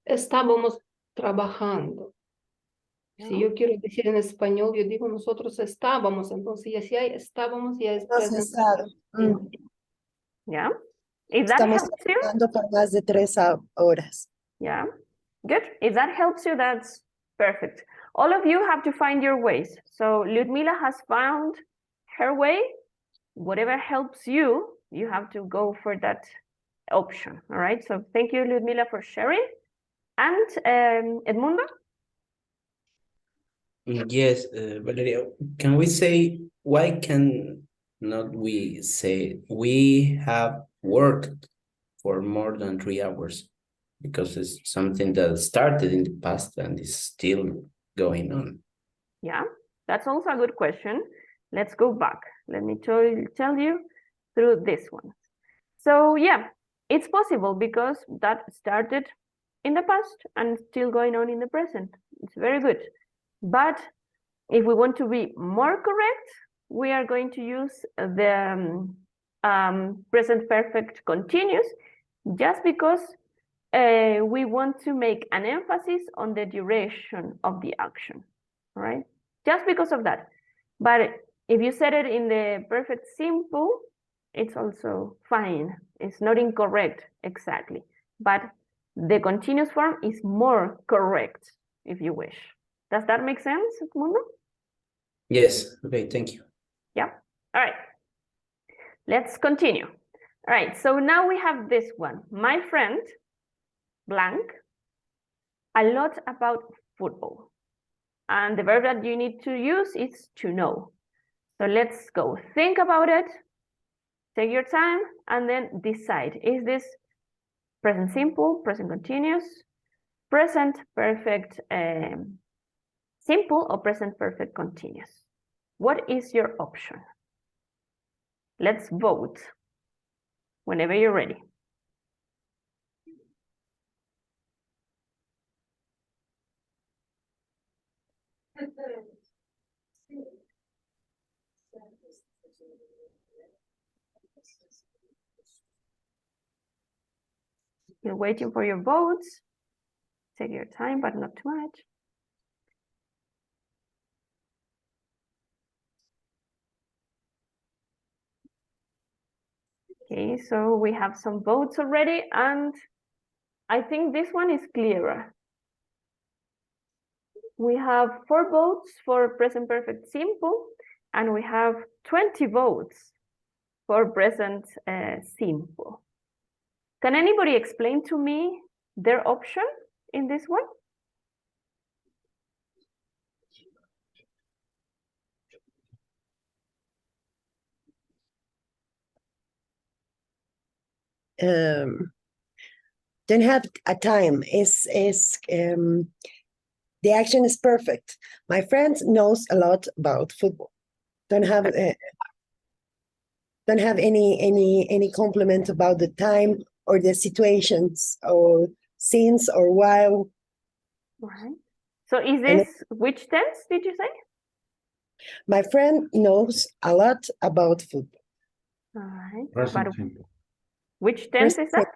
Estábamos trabajando. Si yo quiero decir en español, yo digo nosotros estábamos, entonces ya si hay estábamos, ya es present. Yeah, if that Estamos helps you, trabajando por más de 3 horas. yeah, good. If that helps you, that's perfect. All of you have to find your ways. So Ludmila has found her way. Whatever helps you, you have to go for that option. All right. So thank you, Ludmila, for sharing. And Edmundo? Yes, Valeria, can we say, why can not we say we have worked for more than 3 hours? Because it's something that started in the past and is still going on. Yeah, that's also a good question. Let's go back. Let me tell you through this one. So yeah, it's possible because that started in the past and still going on in the present. It's very good. But if we want to be more correct, we are going to use the present perfect continuous just because we want to make an emphasis on the duration of the action, all right? Just because of that. But if you set it in the perfect simple, it's also fine. It's not incorrect exactly, but the continuous form is more correct if you wish. Does that make sense, Mundo? Yes, okay, thank you. Yeah, all right. Let's continue. All right, so now we have this one. My friend, blank, a lot about football. And the verb that you need to use is to know. So let's go. Think about it, take your time, and then decide. Is this present simple, present continuous, present perfect simple, or present perfect continuous? What is your option? Let's vote whenever you're ready. You're waiting for your votes. Take your time, but not too much. Okay, so we have some votes already, and I think this one is clearer. We have 4 votes for present perfect simple, and we have 20 votes for present simple. Can anybody explain to me their option in this one? Don't have a time. The action is perfect. My friend knows a lot about football. Don't have any compliment about the time or the situations or since or while. Right. So is this which tense did you say? My friend knows a lot about football. All right. Present But simple. which tense is that?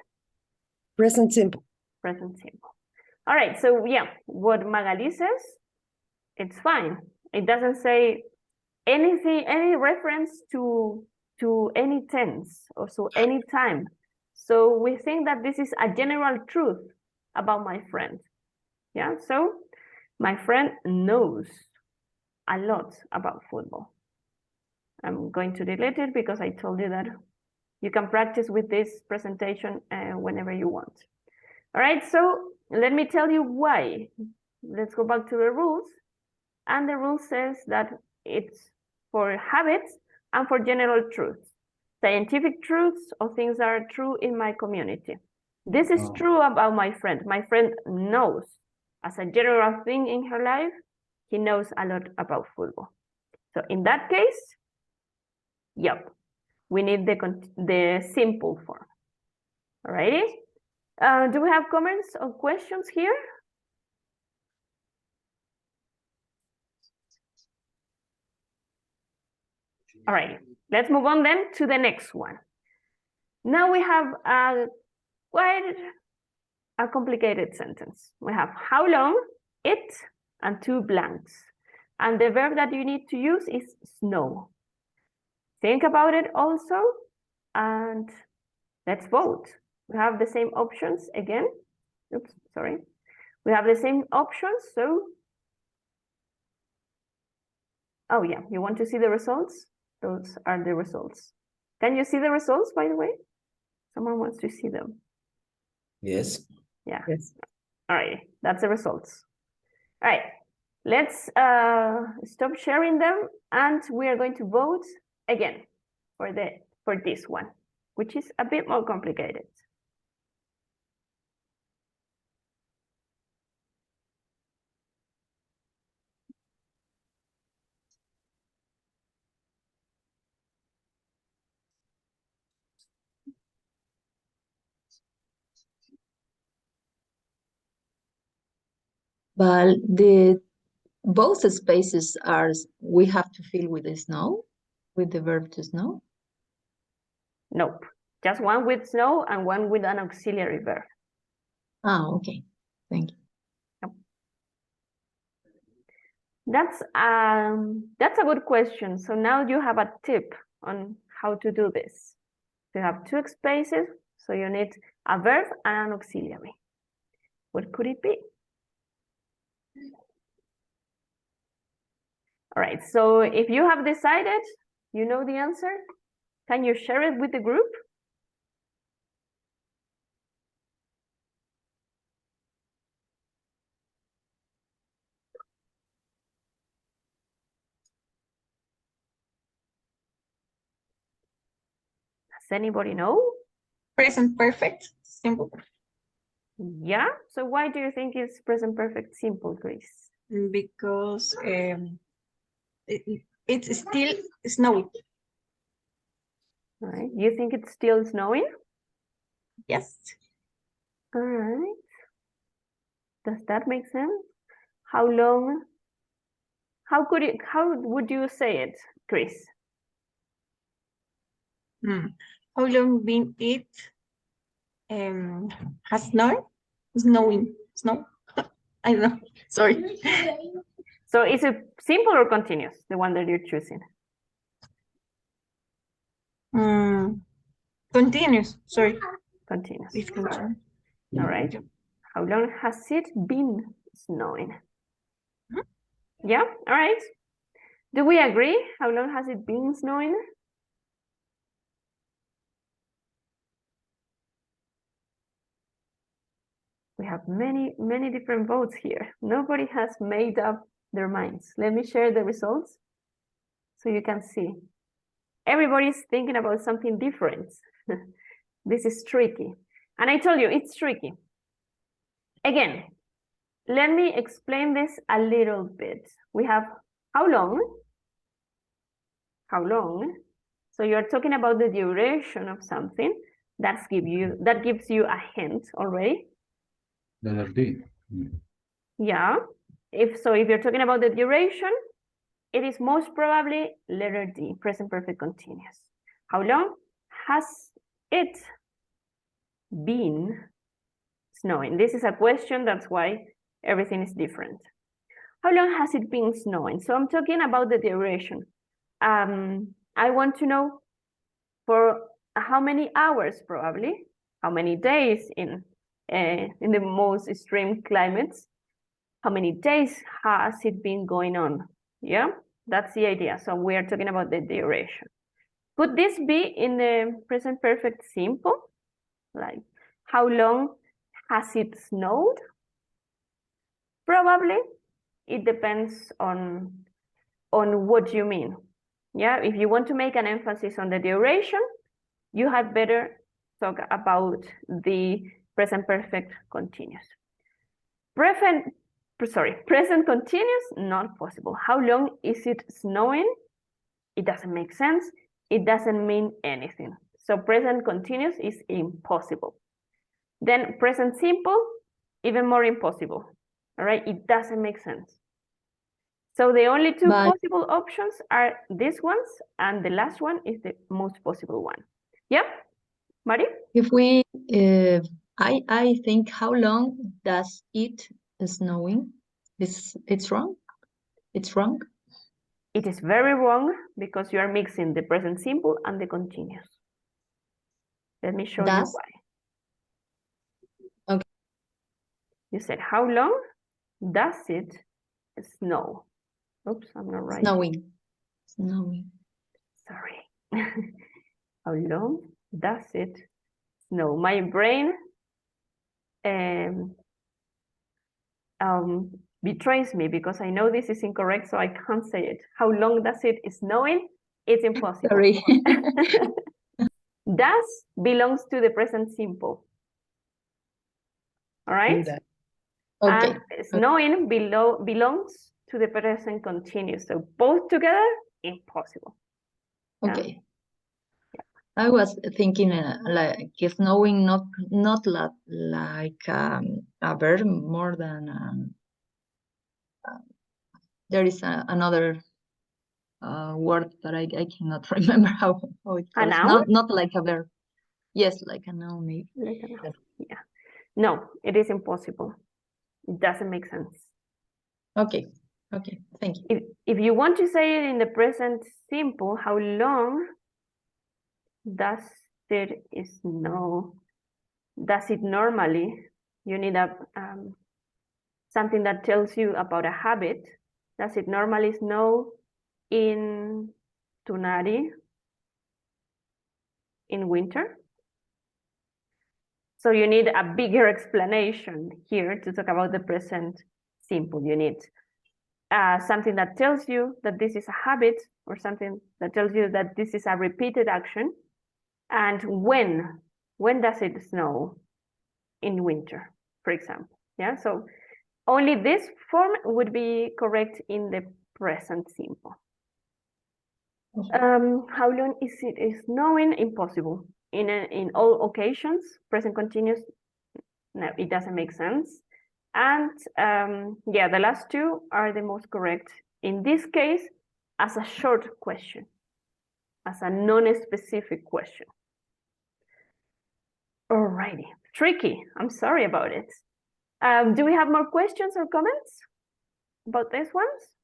Present simple. Present simple. All right. So yeah, what Magali says, it's fine. It doesn't say anything, any reference to any tense or so any time. So we think that this is a general truth about my friend. Yeah, so my friend knows a lot about football. I'm going to delete it because I told you that you can practice with this presentation whenever you want. All right, so let me tell you why. Let's go back to the rules. And the rule says that it's for habits and for general truths, scientific truths or things that are true in my community. This is true about my friend. My friend knows, as a general thing in her life, he knows a lot about football. So in that case, yep, we need the simple form. Alrighty. Do we have comments or questions here? All right, let's move on then to the next one. Now we have quite a complicated sentence. We have how long, it, and two blanks. And the verb that you need to use is snow. Think about it also, and let's vote. We have the same options again. Oops, sorry. We have the same options, so. Oh yeah, you want to see the results? Those are the results. Can you see the results, by the way? Someone wants to see them. Yes. Yeah. Yes. All right, that's the results. All right, let's stop sharing them, and we are going to vote again for this one, which is a bit more complicated. But both spaces we have to fill with the snow, with the verb to snow. Nope, just one with snow and one with an auxiliary verb. Ah, okay. Thank you. That's a good question. So now you have a tip on how to do this. You have two spaces, so you need a verb and an auxiliary. What could it be? All right, so if you have decided, you know the answer, can you share it with the group? Does anybody know? Present perfect, simple. Yeah, so why do you think it's present perfect simple, Grace? Because it's still snowing. All right, you think it's still snowing? Yes. All right. Does that make sense? How long? How would you say it, Chris? How long been it has snowing? Snow? I don't know. Sorry. So is it simple or continuous, the one that you're choosing? Continuous. Sorry. Continuous. It's continuous. All right. How long has it been snowing? Yeah, all right. Do we agree? How long has it been snowing? We have many different votes here. Nobody has made up their minds. Let me share the results so you can see. Everybody's thinking about something different. This is tricky. And I told you, it's tricky. Again, let me explain this a little bit. We have how long? How long? So you're talking about the duration of something. That gives you a hint already. Letter D. Yeah. If you're talking about the duration, it is most probably letter D, present perfect continuous. How long has it been snowing? This is a question, that's why everything is different. How long has it been snowing? So I'm talking about the duration. I want to know for how many hours probably how many days in the most extreme climates, how many days has it been going on? Yeah, that's the idea. So we are talking about the duration. Could this be in the present perfect simple? Like, how long has it snowed? Probably. It depends on what you mean. Yeah, if you want to make an emphasis on the duration, you had better talk about the present perfect continuous. Present continuous, not possible. How long is it snowing? It doesn't make sense. It doesn't mean anything. So present continuous is impossible. Then present simple, even more impossible. All right, it doesn't make sense. So the only two possible options are these ones, and the last one is the most possible one. Yeah, Mari? If we, I think, how long does it snowing? It's wrong? It's wrong? It is very wrong because you are mixing the present simple and the continuous. Let me show you why. Okay. You said, how long does it snow? Oops, I'm not right. Snowing. Sorry. How long does it snow? My brain betrays me because I know this is incorrect, so I can't say it. How long does it snowing? It's impossible. Sorry. Does belongs to the present simple. All right? Okay. And snowing belongs to the present continuous. So both together, impossible. Okay. Yeah. I was thinking like snowing, not like a verb, more than there is another word that I cannot remember how it goes. Not like a verb. Yes, like a noun maybe. Like a noun. Yeah. No, it is impossible. It doesn't make sense. Okay. Okay. Thank you. If you want to say it in the present simple, how long does it snow? Does it normally? You need a something that tells you about a habit. Does it normally snow in Tunari in winter? So you need a bigger explanation here to talk about the present simple. You need something that tells you that this is a habit, or something that tells you that this is a repeated action. And when does it snow in winter, for example? Yeah, so only this form would be correct in the present simple. How long is it snowing? Impossible. In all occasions, present continuous, no, it doesn't make sense. And yeah, the last two are the most correct. In this case, as a short question, as a non-specific question. Alrighty, tricky. I'm sorry about it. Do we have more questions or comments about these ones?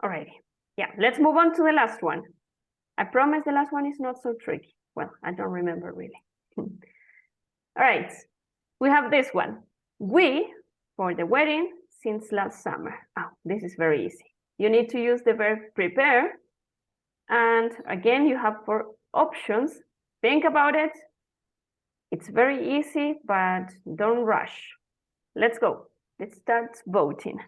Alrighty, yeah, let's move on to the last one. I promise the last one is not so tricky. Well, I don't remember really. All right, we have this one. We, for the wedding since last summer. Oh, this is very easy. You need to use the verb prepare. And again, you have 4 options. Think about it. It's very easy, but don't rush. Let's go. Let's start voting.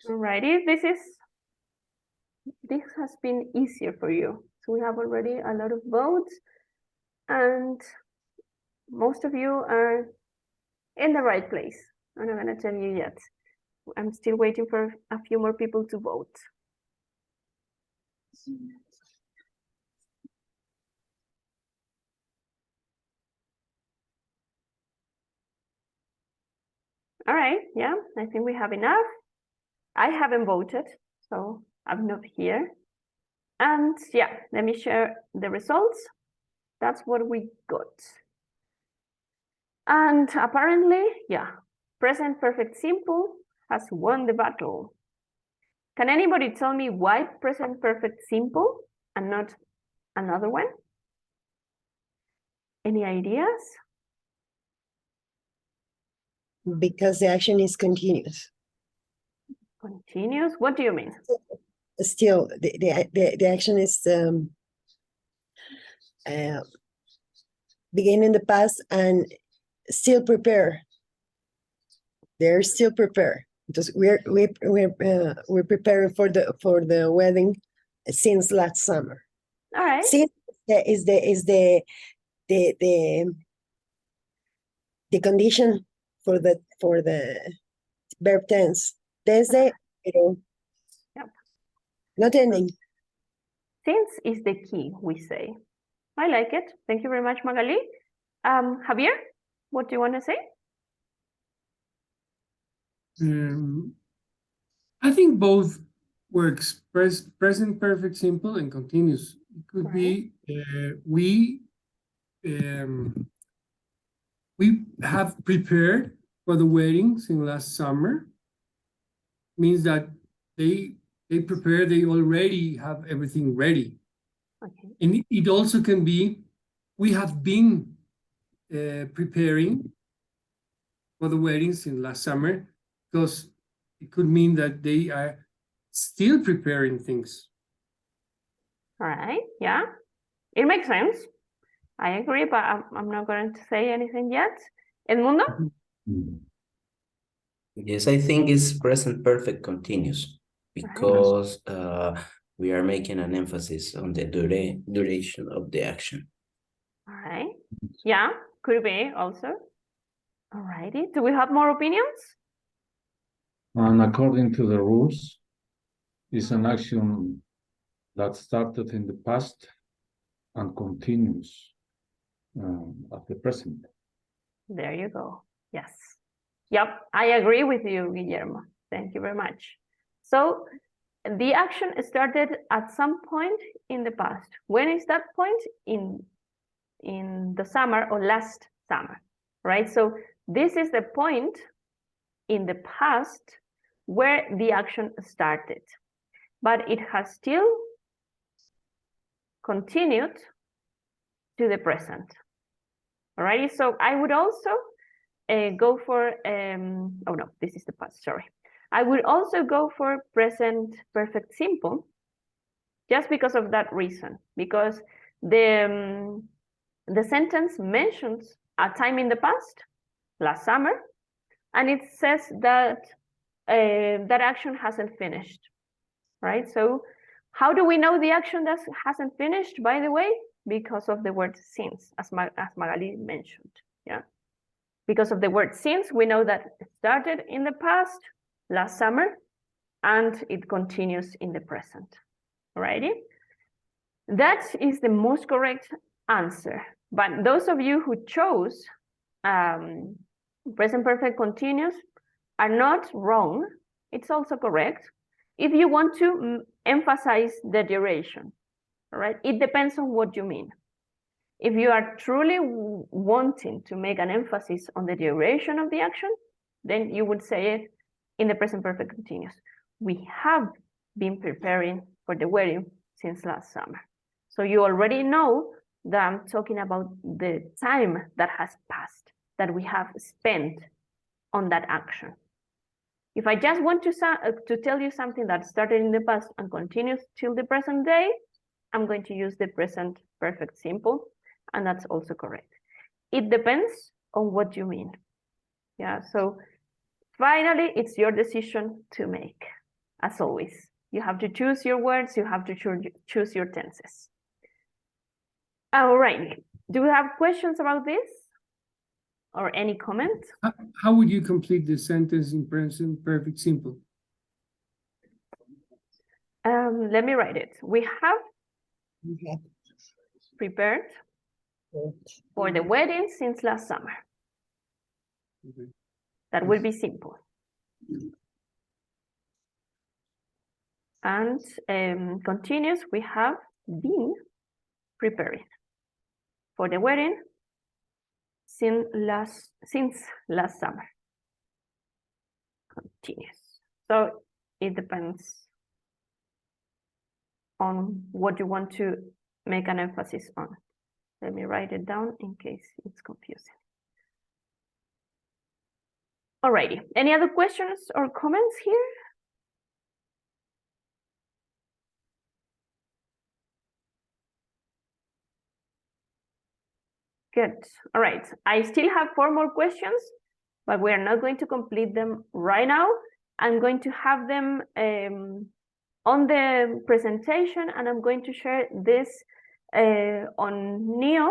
Alrighty, this has been easier for you. So we have already a lot of votes, and most of you are in the right place. I'm not gonna tell you yet. I'm still waiting for a few more people to vote. All right, yeah, I think we have enough. I haven't voted, so I'm not here. And yeah, let me share the results. That's what we got. And apparently, yeah, present perfect simple has won the battle. Can anybody tell me why present perfect simple and not another one? Any ideas? Because the action is continuous. Continuous? What do you mean? Still, the action is begin in the past and still prepare. They're still prepared. Because we're preparing for the wedding since last summer. All right. Since is the condition for the verb tense. Desde, pero Yep. not ending. Since is the key, we say. I like it. Thank you very much, Magali. Javier, what do you want to say? I think both works, present perfect simple and continuous. It could be we have prepared for the wedding since last summer. Means that they prepare, they already have everything ready. Okay. And it also can be we have been preparing for the wedding since last summer, because it could mean that they are still preparing things. All right, yeah, it makes sense. I agree, but I'm not going to say anything yet. Edmundo? Yes, I think it's present perfect continuous because we are making an emphasis on the duration of the action. All right, yeah, could be also. All righty, do we have more opinions? And according to the rules, it's an action that started in the past and continues at the present. There you go. Yes. Yep, I agree with you, Guillermo. Thank you very much. So the action started at some point in the past. When is that point? In the summer or last summer, right? So this is the point in the past where the action started, but it has still continued to the present. Alrighty, so I would also go for, oh no, this is the past, sorry. I would also go for present perfect simple, just because of that reason, because the sentence mentions a time in the past, last summer, and it says that that action hasn't finished, right? So how do we know the action that hasn't finished, by the way? Because of the word since, as Magali mentioned, yeah? Because of the word since, we know that it started in the past, last summer, and it continues in the present, alrighty? That is the most correct answer. But those of you who chose present perfect continuous are not wrong. It's also correct. If you want to emphasize the duration, all right? It depends on what you mean. If you are truly wanting to make an emphasis on the duration of the action, then you would say it in the present perfect continuous. We have been preparing for the wedding since last summer. So you already know that I'm talking about the time that has passed, that we have spent on that action. If I just want to tell you something that started in the past and continues till the present day, I'm going to use the present perfect simple, and that's also correct. It depends on what you mean. Yeah, so finally, it's your decision to make, as always. You have to choose your words, you have to choose your tenses. All right, do we have questions about this? Or any comment? How would you complete the sentence in present perfect simple? Let me write it. We have prepared for the wedding since last summer. Okay. That will be simple. And continuous, we have been preparing for the wedding since last summer. Continuous. So it depends on what you want to make an emphasis on. Let me write it down in case it's confusing. Alrighty, any other questions or comments here? Good, all right. I still have 4 more questions, but we are not going to complete them right now. I'm going to have them on the presentation, and I'm going to share this on Neo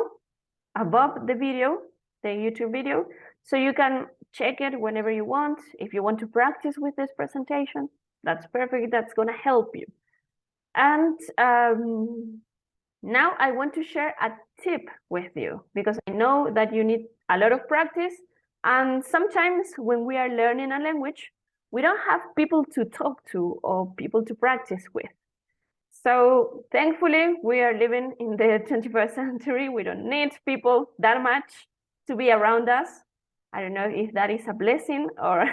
above the video, the YouTube video, so you can check it whenever you want. If you want to practice with this presentation, that's perfect. That's going to help you. And now I want to share a tip with you, because I know that you need a lot of practice, and sometimes when we are learning a language, we don't have people to talk to or people to practice with. So thankfully, we are living in the 21st century. We don't need people that much to be around us. I don't know if that is a blessing or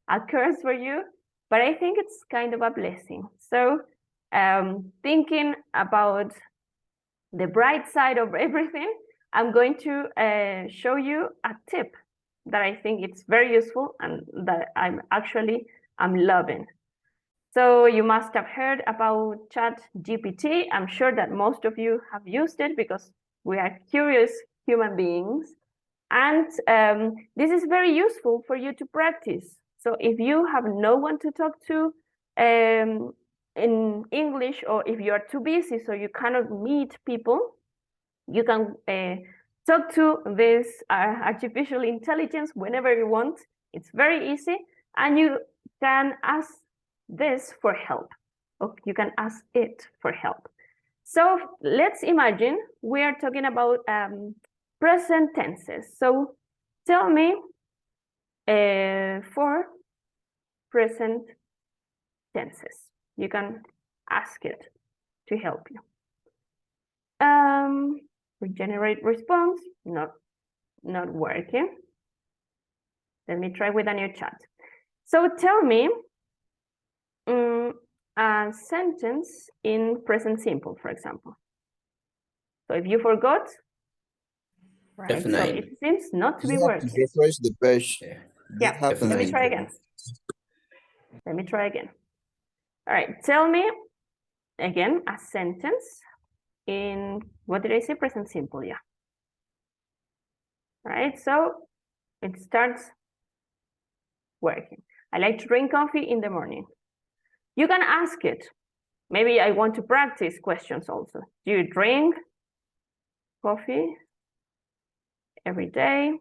a curse for you, but I think it's kind of a blessing. So thinking about the bright side of everything, I'm going to show you a tip that I think it's very useful and that I'm loving. So you must have heard about ChatGPT. I'm sure that most of you have used it because we are curious human beings. And this is very useful for you to practice. So if you have no one to talk to in English, or if you are too busy so you cannot meet people, you can talk to this artificial intelligence whenever you want. It's very easy, and you can ask this for help. Or you can ask it for help. So let's imagine we are talking about present tenses. So tell me 4 present tenses. You can ask it to help you. Regenerate response, not working. Let me try with a new chat. So tell me a sentence in present simple, for example. So if you forgot, right? Definitely. So it seems not to be You have to working. refresh the page. Yeah, let me Definitely. try again. Let me try again. All right, tell me again a sentence in, what did I say? Present simple, yeah. All right, so it starts working. I like to drink coffee in the morning. You can ask it. Maybe I want to practice questions also. Do you drink coffee every day?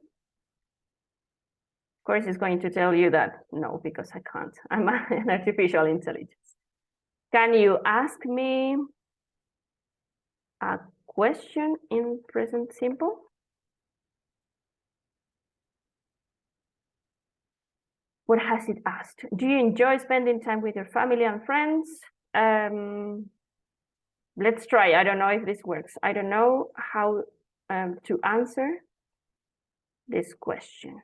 Of course, it's going to tell you that no, because I can't. I'm an artificial intelligence. Can you ask me a question in present simple? What has it asked? Do you enjoy spending time with your family and friends? Let's try. I don't know if this works. I don't know how to answer this question.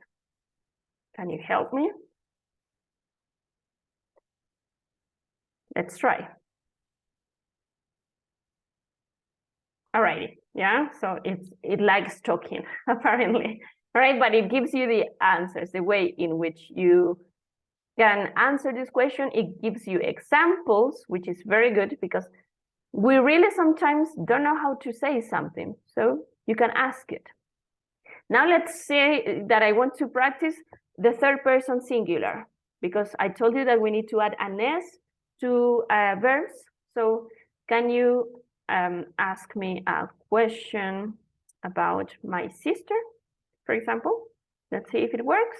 Can you help me? Let's try. Alrighty, yeah, so it likes talking, apparently. All right, but it gives you the answers, the way in which you can answer this question. It gives you examples, which is very good because we really sometimes don't know how to say something, so you can ask it. Now let's say that I want to practice the third person singular, because I told you that we need to add an S to verbs. So can you ask me a question about my sister, for example? Let's see if it works.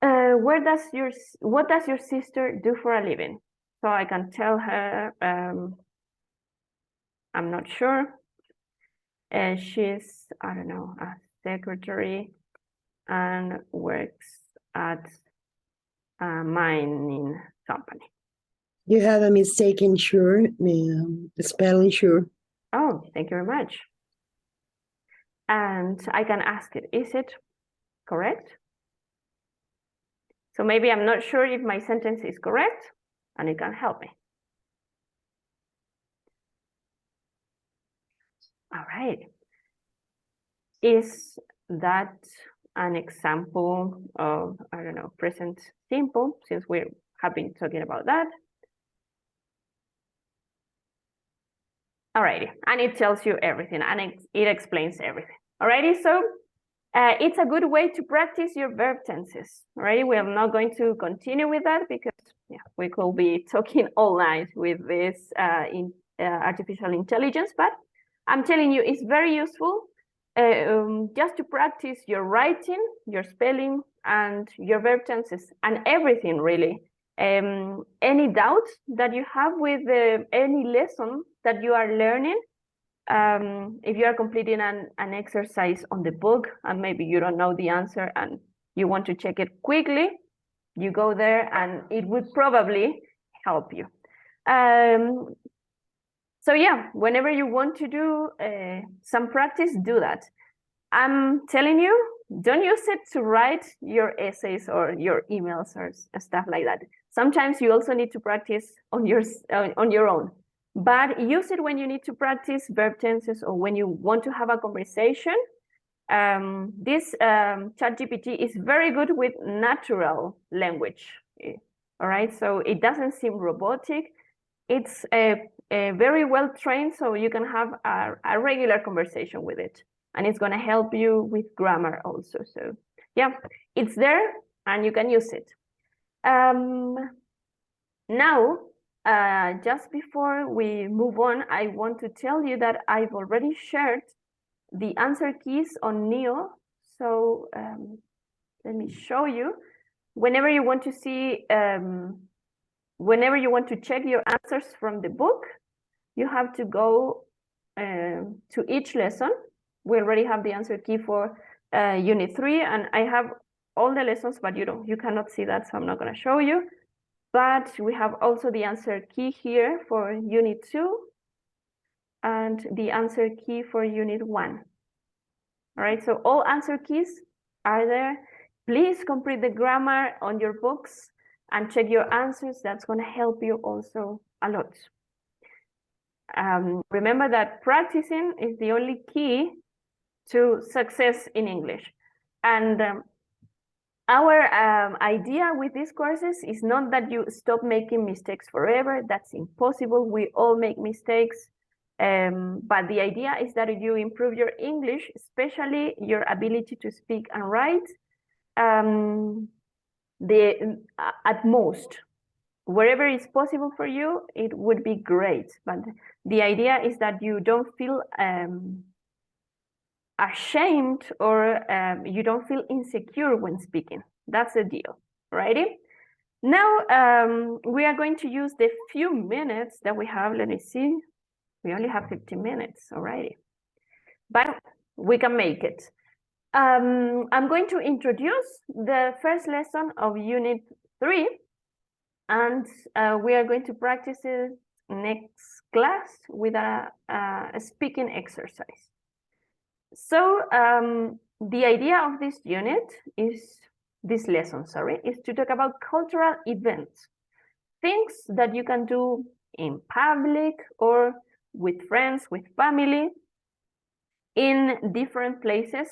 What does your sister do for a living? So I can tell her, I'm not sure. She's, I don't know, a secretary and works at a mining company. You have a mistake in sure, spelling sure. Oh, thank you very much. And I can ask it, is it correct? So maybe I'm not sure if my sentence is correct, and it can help me. All right. Is that an example of, I don't know, present simple, since we have been talking about that? Alrighty, and it tells you everything, and it explains everything. Alrighty, so it's a good way to practice your verb tenses. Alrighty, we are not going to continue with that because we could be talking all night with this artificial intelligence, but I'm telling you, it's very useful just to practice your writing, your spelling, and your verb tenses, and everything really. Any doubts that you have with any lesson that you are learning, if you are completing an exercise on the book and maybe you don't know the answer and you want to check it quickly, you go there and it would probably help you. So yeah, whenever you want to do some practice, do that. I'm telling you, don't use it to write your essays or your emails or stuff like that. Sometimes you also need to practice on your own, but use it when you need to practice verb tenses or when you want to have a conversation. This ChatGPT is very good with natural language. All right, so it doesn't seem robotic. It's very well trained, so you can have a regular conversation with it. And it's going to help you with grammar also. So yeah, it's there and you can use it. Now, just before we move on, I want to tell you that I've already shared the answer keys on Neo. So let me show you. Whenever you want to see, whenever you want to check your answers from the book, you have to go to each lesson. We already have the answer key for Unit 3, and I have all the lessons, but you cannot see that, so I'm not going to show you. But we have also the answer key here for Unit 2 and the answer key for Unit 1. All right, so all answer keys are there. Please complete the grammar on your books and check your answers. That's going to help you also a lot. Remember that practicing is the only key to success in English. And our idea with these courses is not that you stop making mistakes forever. That's impossible. We all make mistakes. But the idea is that you improve your English, especially your ability to speak and write, at most. Wherever it's possible for you, it would be great. But the idea is that you don't feel ashamed or you don't feel insecure when speaking. That's the deal, righty? Now we are going to use the few minutes that we have. Let me see. We only have 15 minutes, alrighty. But we can make it. I'm going to introduce the first lesson of Unit 3, and we are going to practice it next class with a speaking exercise. So the idea of this unit is, this lesson, sorry, is to talk about cultural events, things that you can do in public or with friends, with family, in different places,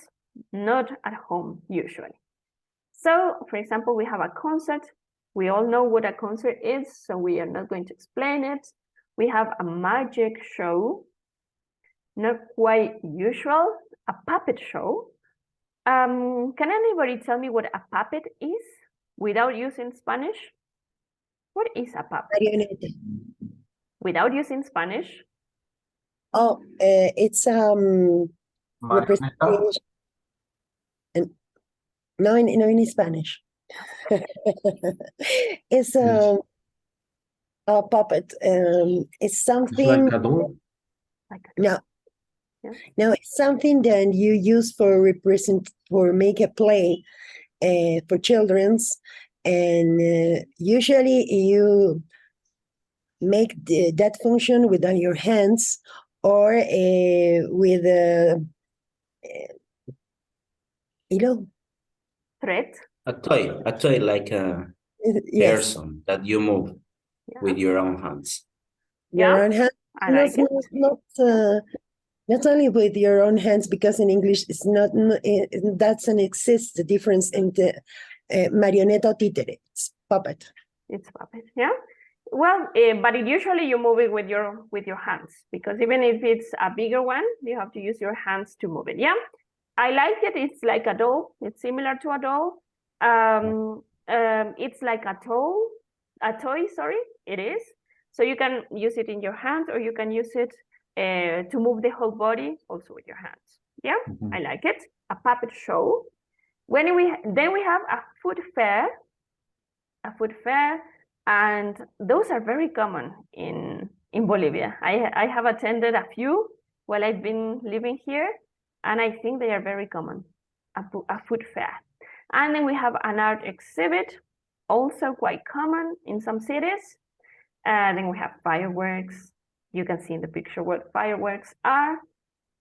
not at home usually. So, for example, we have a concert. We all know what a concert is, so we are not going to explain it. We have a magic show, not quite usual, a puppet show. Can anybody tell me what a puppet is without using Spanish? What is a puppet? Marionete. Without using Spanish? Oh, it's representation. No, in Spanish. It's a puppet. It's something. It's like a doll. No, Now, it's something that you use for make a play for children's, and usually you make that function with your hands or with thread. A toy like a yes, person that you move with your own hands. Your own hands. I like it. Not only with your own hands, because in English it's not it doesn't exist the difference in the marioneta or títere. It's puppet. It's puppet, yeah. Well, but usually you move it with your hands, because even if it's a bigger one, you have to use your hands to move it. Yeah, I like it. It's like a doll. It's similar to a doll. It's like a toy. Sorry, it is. So you can use it in your hand, or you can use it to move the whole body, also with your hands. Yeah, I like it. A puppet show. Then we have a food fair. And those are very common in Bolivia. I have attended a few while I've been living here, and I think they are very common, a food fair. And then we have an art exhibit, also quite common in some cities. And then we have fireworks. You can see in the picture what fireworks are.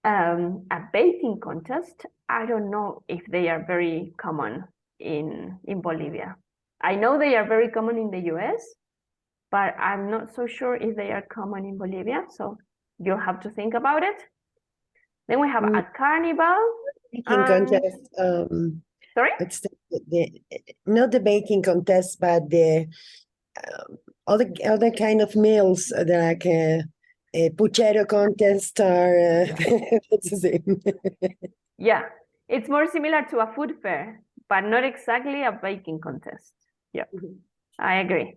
A baking contest. I don't know if they are very common in Bolivia. I know they are very common in the US, but I'm not so sure if they are common in Bolivia. So you'll have to think about it. Then we have a carnival. Baking contest. Sorry? It's not the baking contest, but the other kind of meals, like a puchero contest, or what's the same? Yeah, it's more similar to a food fair, but not exactly a baking contest. Yeah, I agree.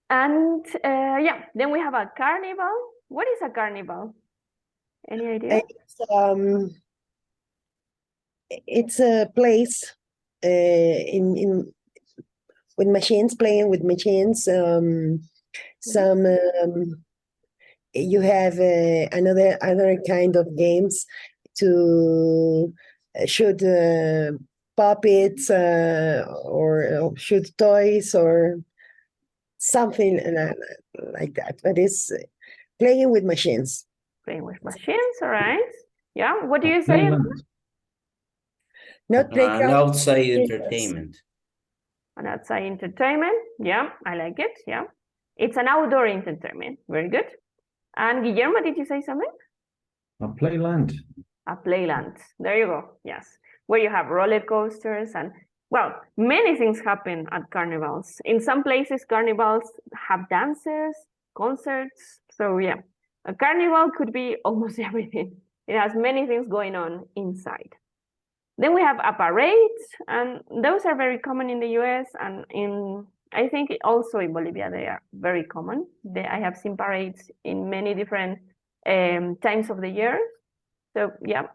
And yeah, then we have a carnival. What is a carnival? Any idea? It's a place in with machines, playing with machines. Some you have other kind of games to shoot puppets or shoot toys or something like that. But it's playing with machines. Playing with machines, all right. Yeah, what do you say? Not playground. An outside entertainment. An outside entertainment. Yeah, I like it. Yeah, it's an outdoor entertainment. Very good. And Guillermo, did you say something? A playland. A playland. There you go. Yes, where you have roller coasters and, well, many things happen at carnivals. In some places, carnivals have dances, concerts. So yeah, a carnival could be almost everything. It has many things going on inside. Then we have a parade, and those are very common in the US, and I think also in Bolivia they are very common. I have seen parades in many different times of the year. So yeah.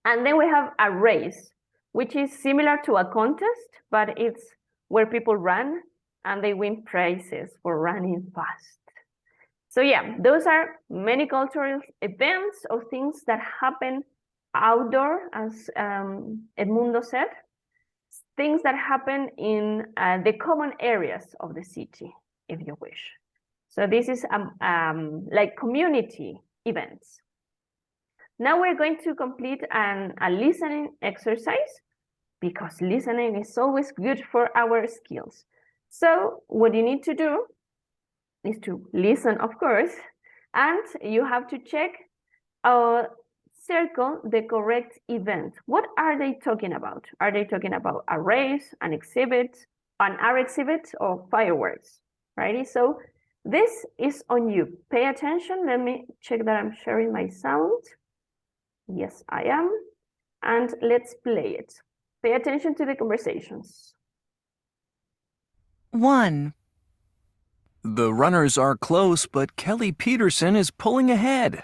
And then we have a race, which is similar to a contest, but it's where people run and they win prizes for running fast. So yeah, those are many cultural events or things that happen outdoor, as Edmundo said, things that happen in the common areas of the city, if you wish. So this is like community events. Now we're going to complete a listening exercise, because listening is always good for our skills. So what you need to do is to listen, of course, and you have to check circle the correct event. What are they talking about? Are they talking about a race, an art exhibit, or fireworks? Righty, so this is on you. Pay attention. Let me check that I'm sharing my sound. Yes, I am. And let's play it. Pay attention to the conversations. 1. The runners are close, but Kelly Peterson is pulling ahead.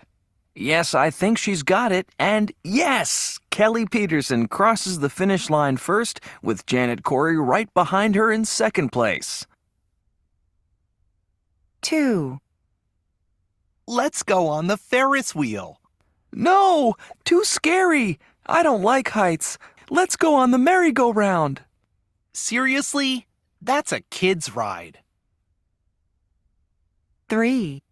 Yes, I think she's got it. And yes, Kelly Peterson crosses the finish line first, with Janet Corey right behind her in second place. 2. Let's go on the Ferris wheel. No, too scary. I don't like heights. Let's go on the merry-go-round. Seriously? That's a kid's ride. 3.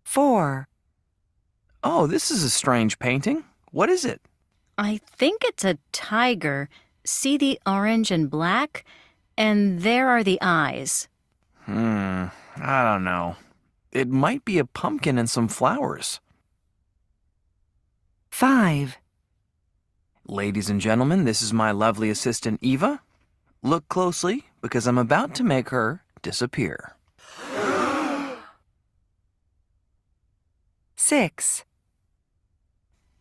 4. Oh, this is a strange painting. What is it? I think it's a tiger. See the orange and black? And there are the eyes. I don't know. It might be a pumpkin and some flowers. 5. Ladies and gentlemen, this is my lovely assistant Eva. Look closely because I'm about to make her disappear. 6.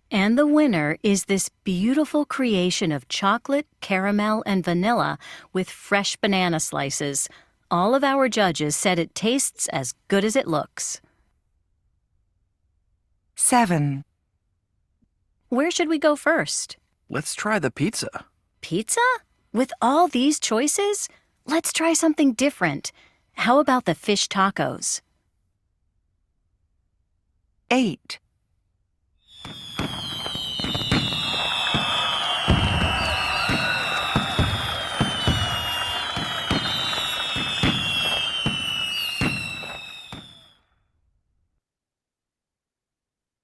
And the winner is this beautiful creation of chocolate, caramel, and vanilla with fresh banana slices. All of our judges said it tastes as good as it looks. 7. Where should we go first? Let's try the pizza. Pizza? With all these choices? Let's try something different. How about the fish tacos? 8.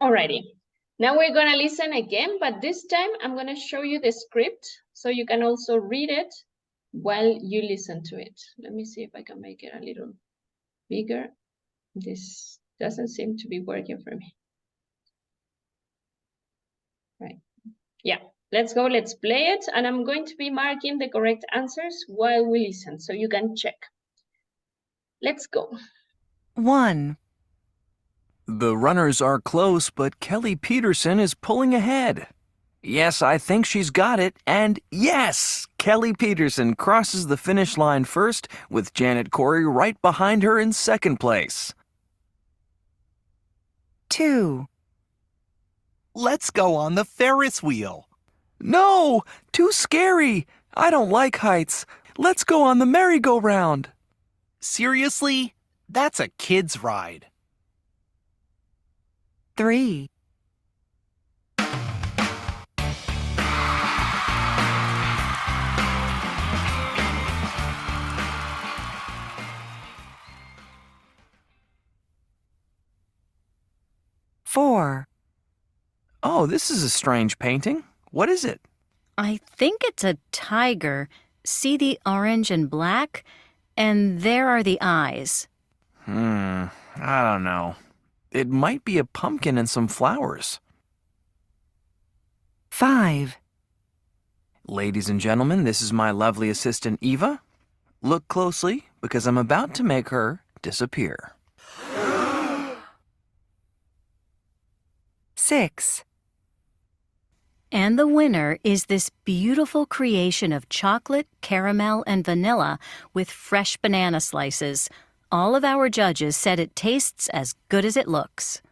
Alrighty, now we're gonna listen again, but this time I'm gonna show you the script so you can also read it while you listen to it. Let me see if I can make it a little bigger. This doesn't seem to be working for me. Right, yeah, let's go, let's play it. And I'm going to be marking the correct answers while we listen so you can check. Let's go. 1. The runners are close, but Kelly Peterson is pulling ahead. Yes, I think she's got it. And yes, Kelly Peterson crosses the finish line first with Janet Corey right behind her in second place. 2. Let's go on the Ferris wheel. No, too scary. I don't like heights. Let's go on the merry-go-round. Seriously? That's a kid's ride. 3. Four. Oh, this is a strange painting. What is it? I think it's a tiger. See the orange and black? And there are the eyes. I don't know. It might be a pumpkin and some flowers. 5. Ladies and gentlemen, this is my lovely assistant Eva. Look closely because I'm about to make her disappear. 6. And the winner is this beautiful creation of chocolate, caramel, and vanilla with fresh banana slices. All of our judges said it tastes as good as it looks.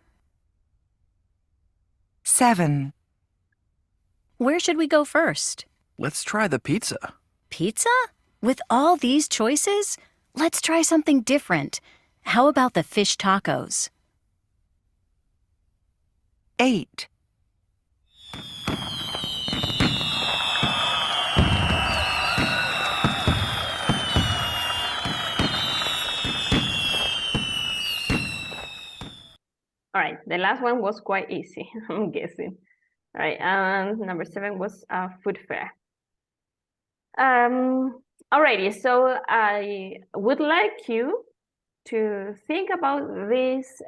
7. Where should we go first? Let's try the pizza. Pizza? With all these choices? Let's try something different. How about the fish tacos? 8. All right, the last one was quite easy, I'm guessing. All right, and number 7 was food fair. Alrighty, so I would like you to think about these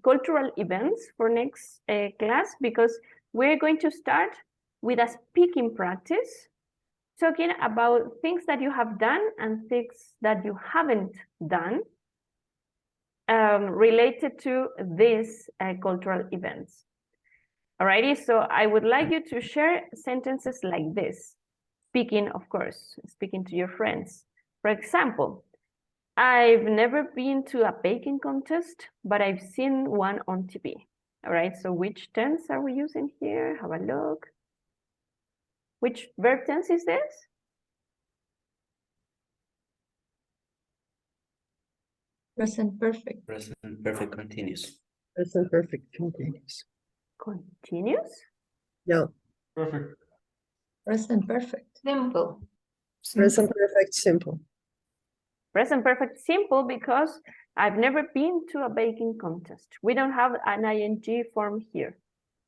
cultural events for next class, because we're going to start with a speaking practice, talking about things that you have done and things that you haven't done related to these cultural events. Alrighty, so I would like you to share sentences like this. Speaking, of course, speaking to your friends. For example, I've never been to a baking contest, but I've seen one on TV. All right, so which tense are we using here? Have a look. Which verb tense is this? Present perfect. Present perfect continuous. Present perfect continuous. Continuous? No. Perfect. Present perfect. Simple. Present perfect simple. Present perfect simple because I've never been to a baking contest. We don't have an ing form here.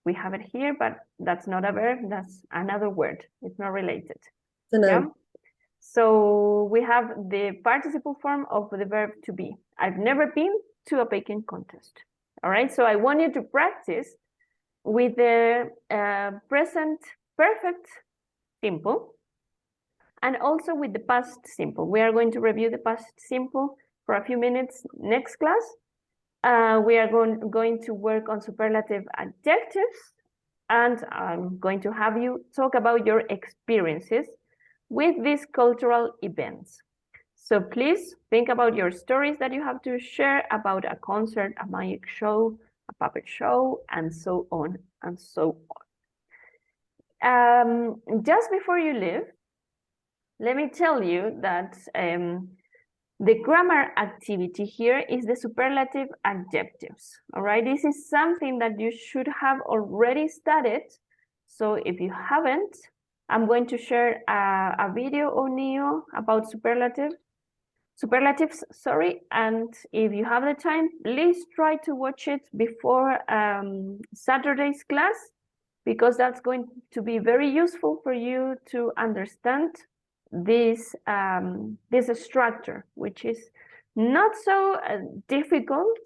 We have it here, but that's not a verb, that's another word. It's not related. Yeah? So we have the participle form of the verb to be. I've never been to a baking contest. All right, so I want you to practice with the present perfect simple and also with the past simple. We are going to review the past simple for a few minutes next class. We are going to work on superlative adjectives, and I'm going to have you talk about your experiences with these cultural events. So please think about your stories that you have to share about a concert, a magic show, a puppet show, and so on and so on. Just before you leave, let me tell you that the grammar activity here is the superlative adjectives. All right, this is something that you should have already studied. So if you haven't, I'm going to share a video on Neo about superlatives, and if you have the time, please try to watch it before Saturday's class, because that's going to be very useful for you to understand this structure, which is not so difficult,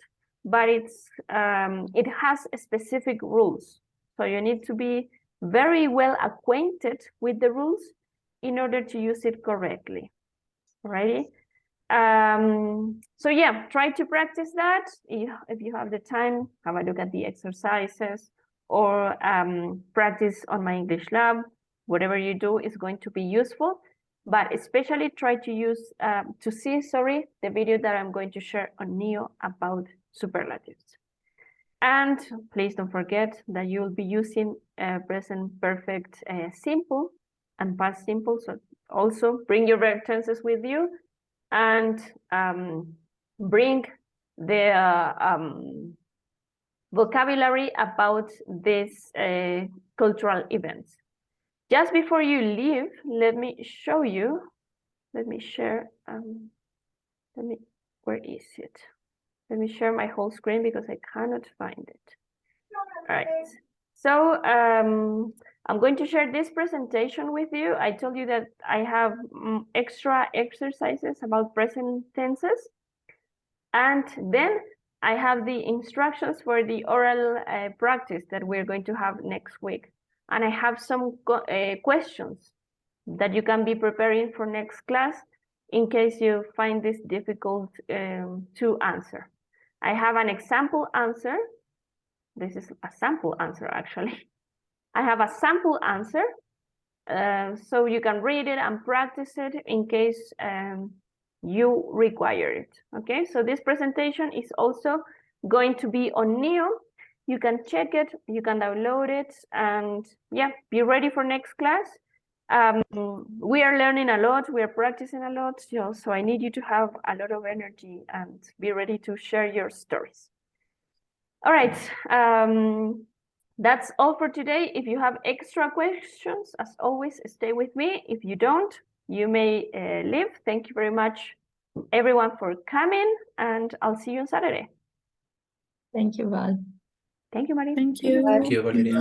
but it has specific rules. So you need to be very well acquainted with the rules in order to use it correctly. Alrighty. So yeah, try to practice that. If you have the time, have a look at the exercises or practice on my English lab. Whatever you do is going to be useful, but especially try to use the video that I'm going to share on Neo about superlatives. And please don't forget that you'll be using present perfect simple and past simple. So also bring your verb tenses with you and bring the vocabulary about these cultural events. Just before you leave, let me show you, let me share, where is it? Let me share my whole screen because I cannot find it. All right, so I'm going to share this presentation with you. I told you that I have extra exercises about present tenses. And then I have the instructions for the oral practice that we're going to have next week. And I have some questions that you can be preparing for next class in case you find this difficult to answer. I have an example answer. This is a sample answer, actually. I have a sample answer, so you can read it and practice it in case you require it. Okay, so this presentation is also going to be on Neo. You can check it, you can download it, and yeah, be ready for next class. We are learning a lot, we are practicing a lot, so I need you to have a lot of energy and be ready to share your stories. All right, that's all for today. If you have extra questions, as always, stay with me. If you don't, you may leave. Thank you very much, everyone, for coming, and I'll see you on Saturday. Thank you, Val. Thank you, Maria. Thank you. Thank you, Valeria.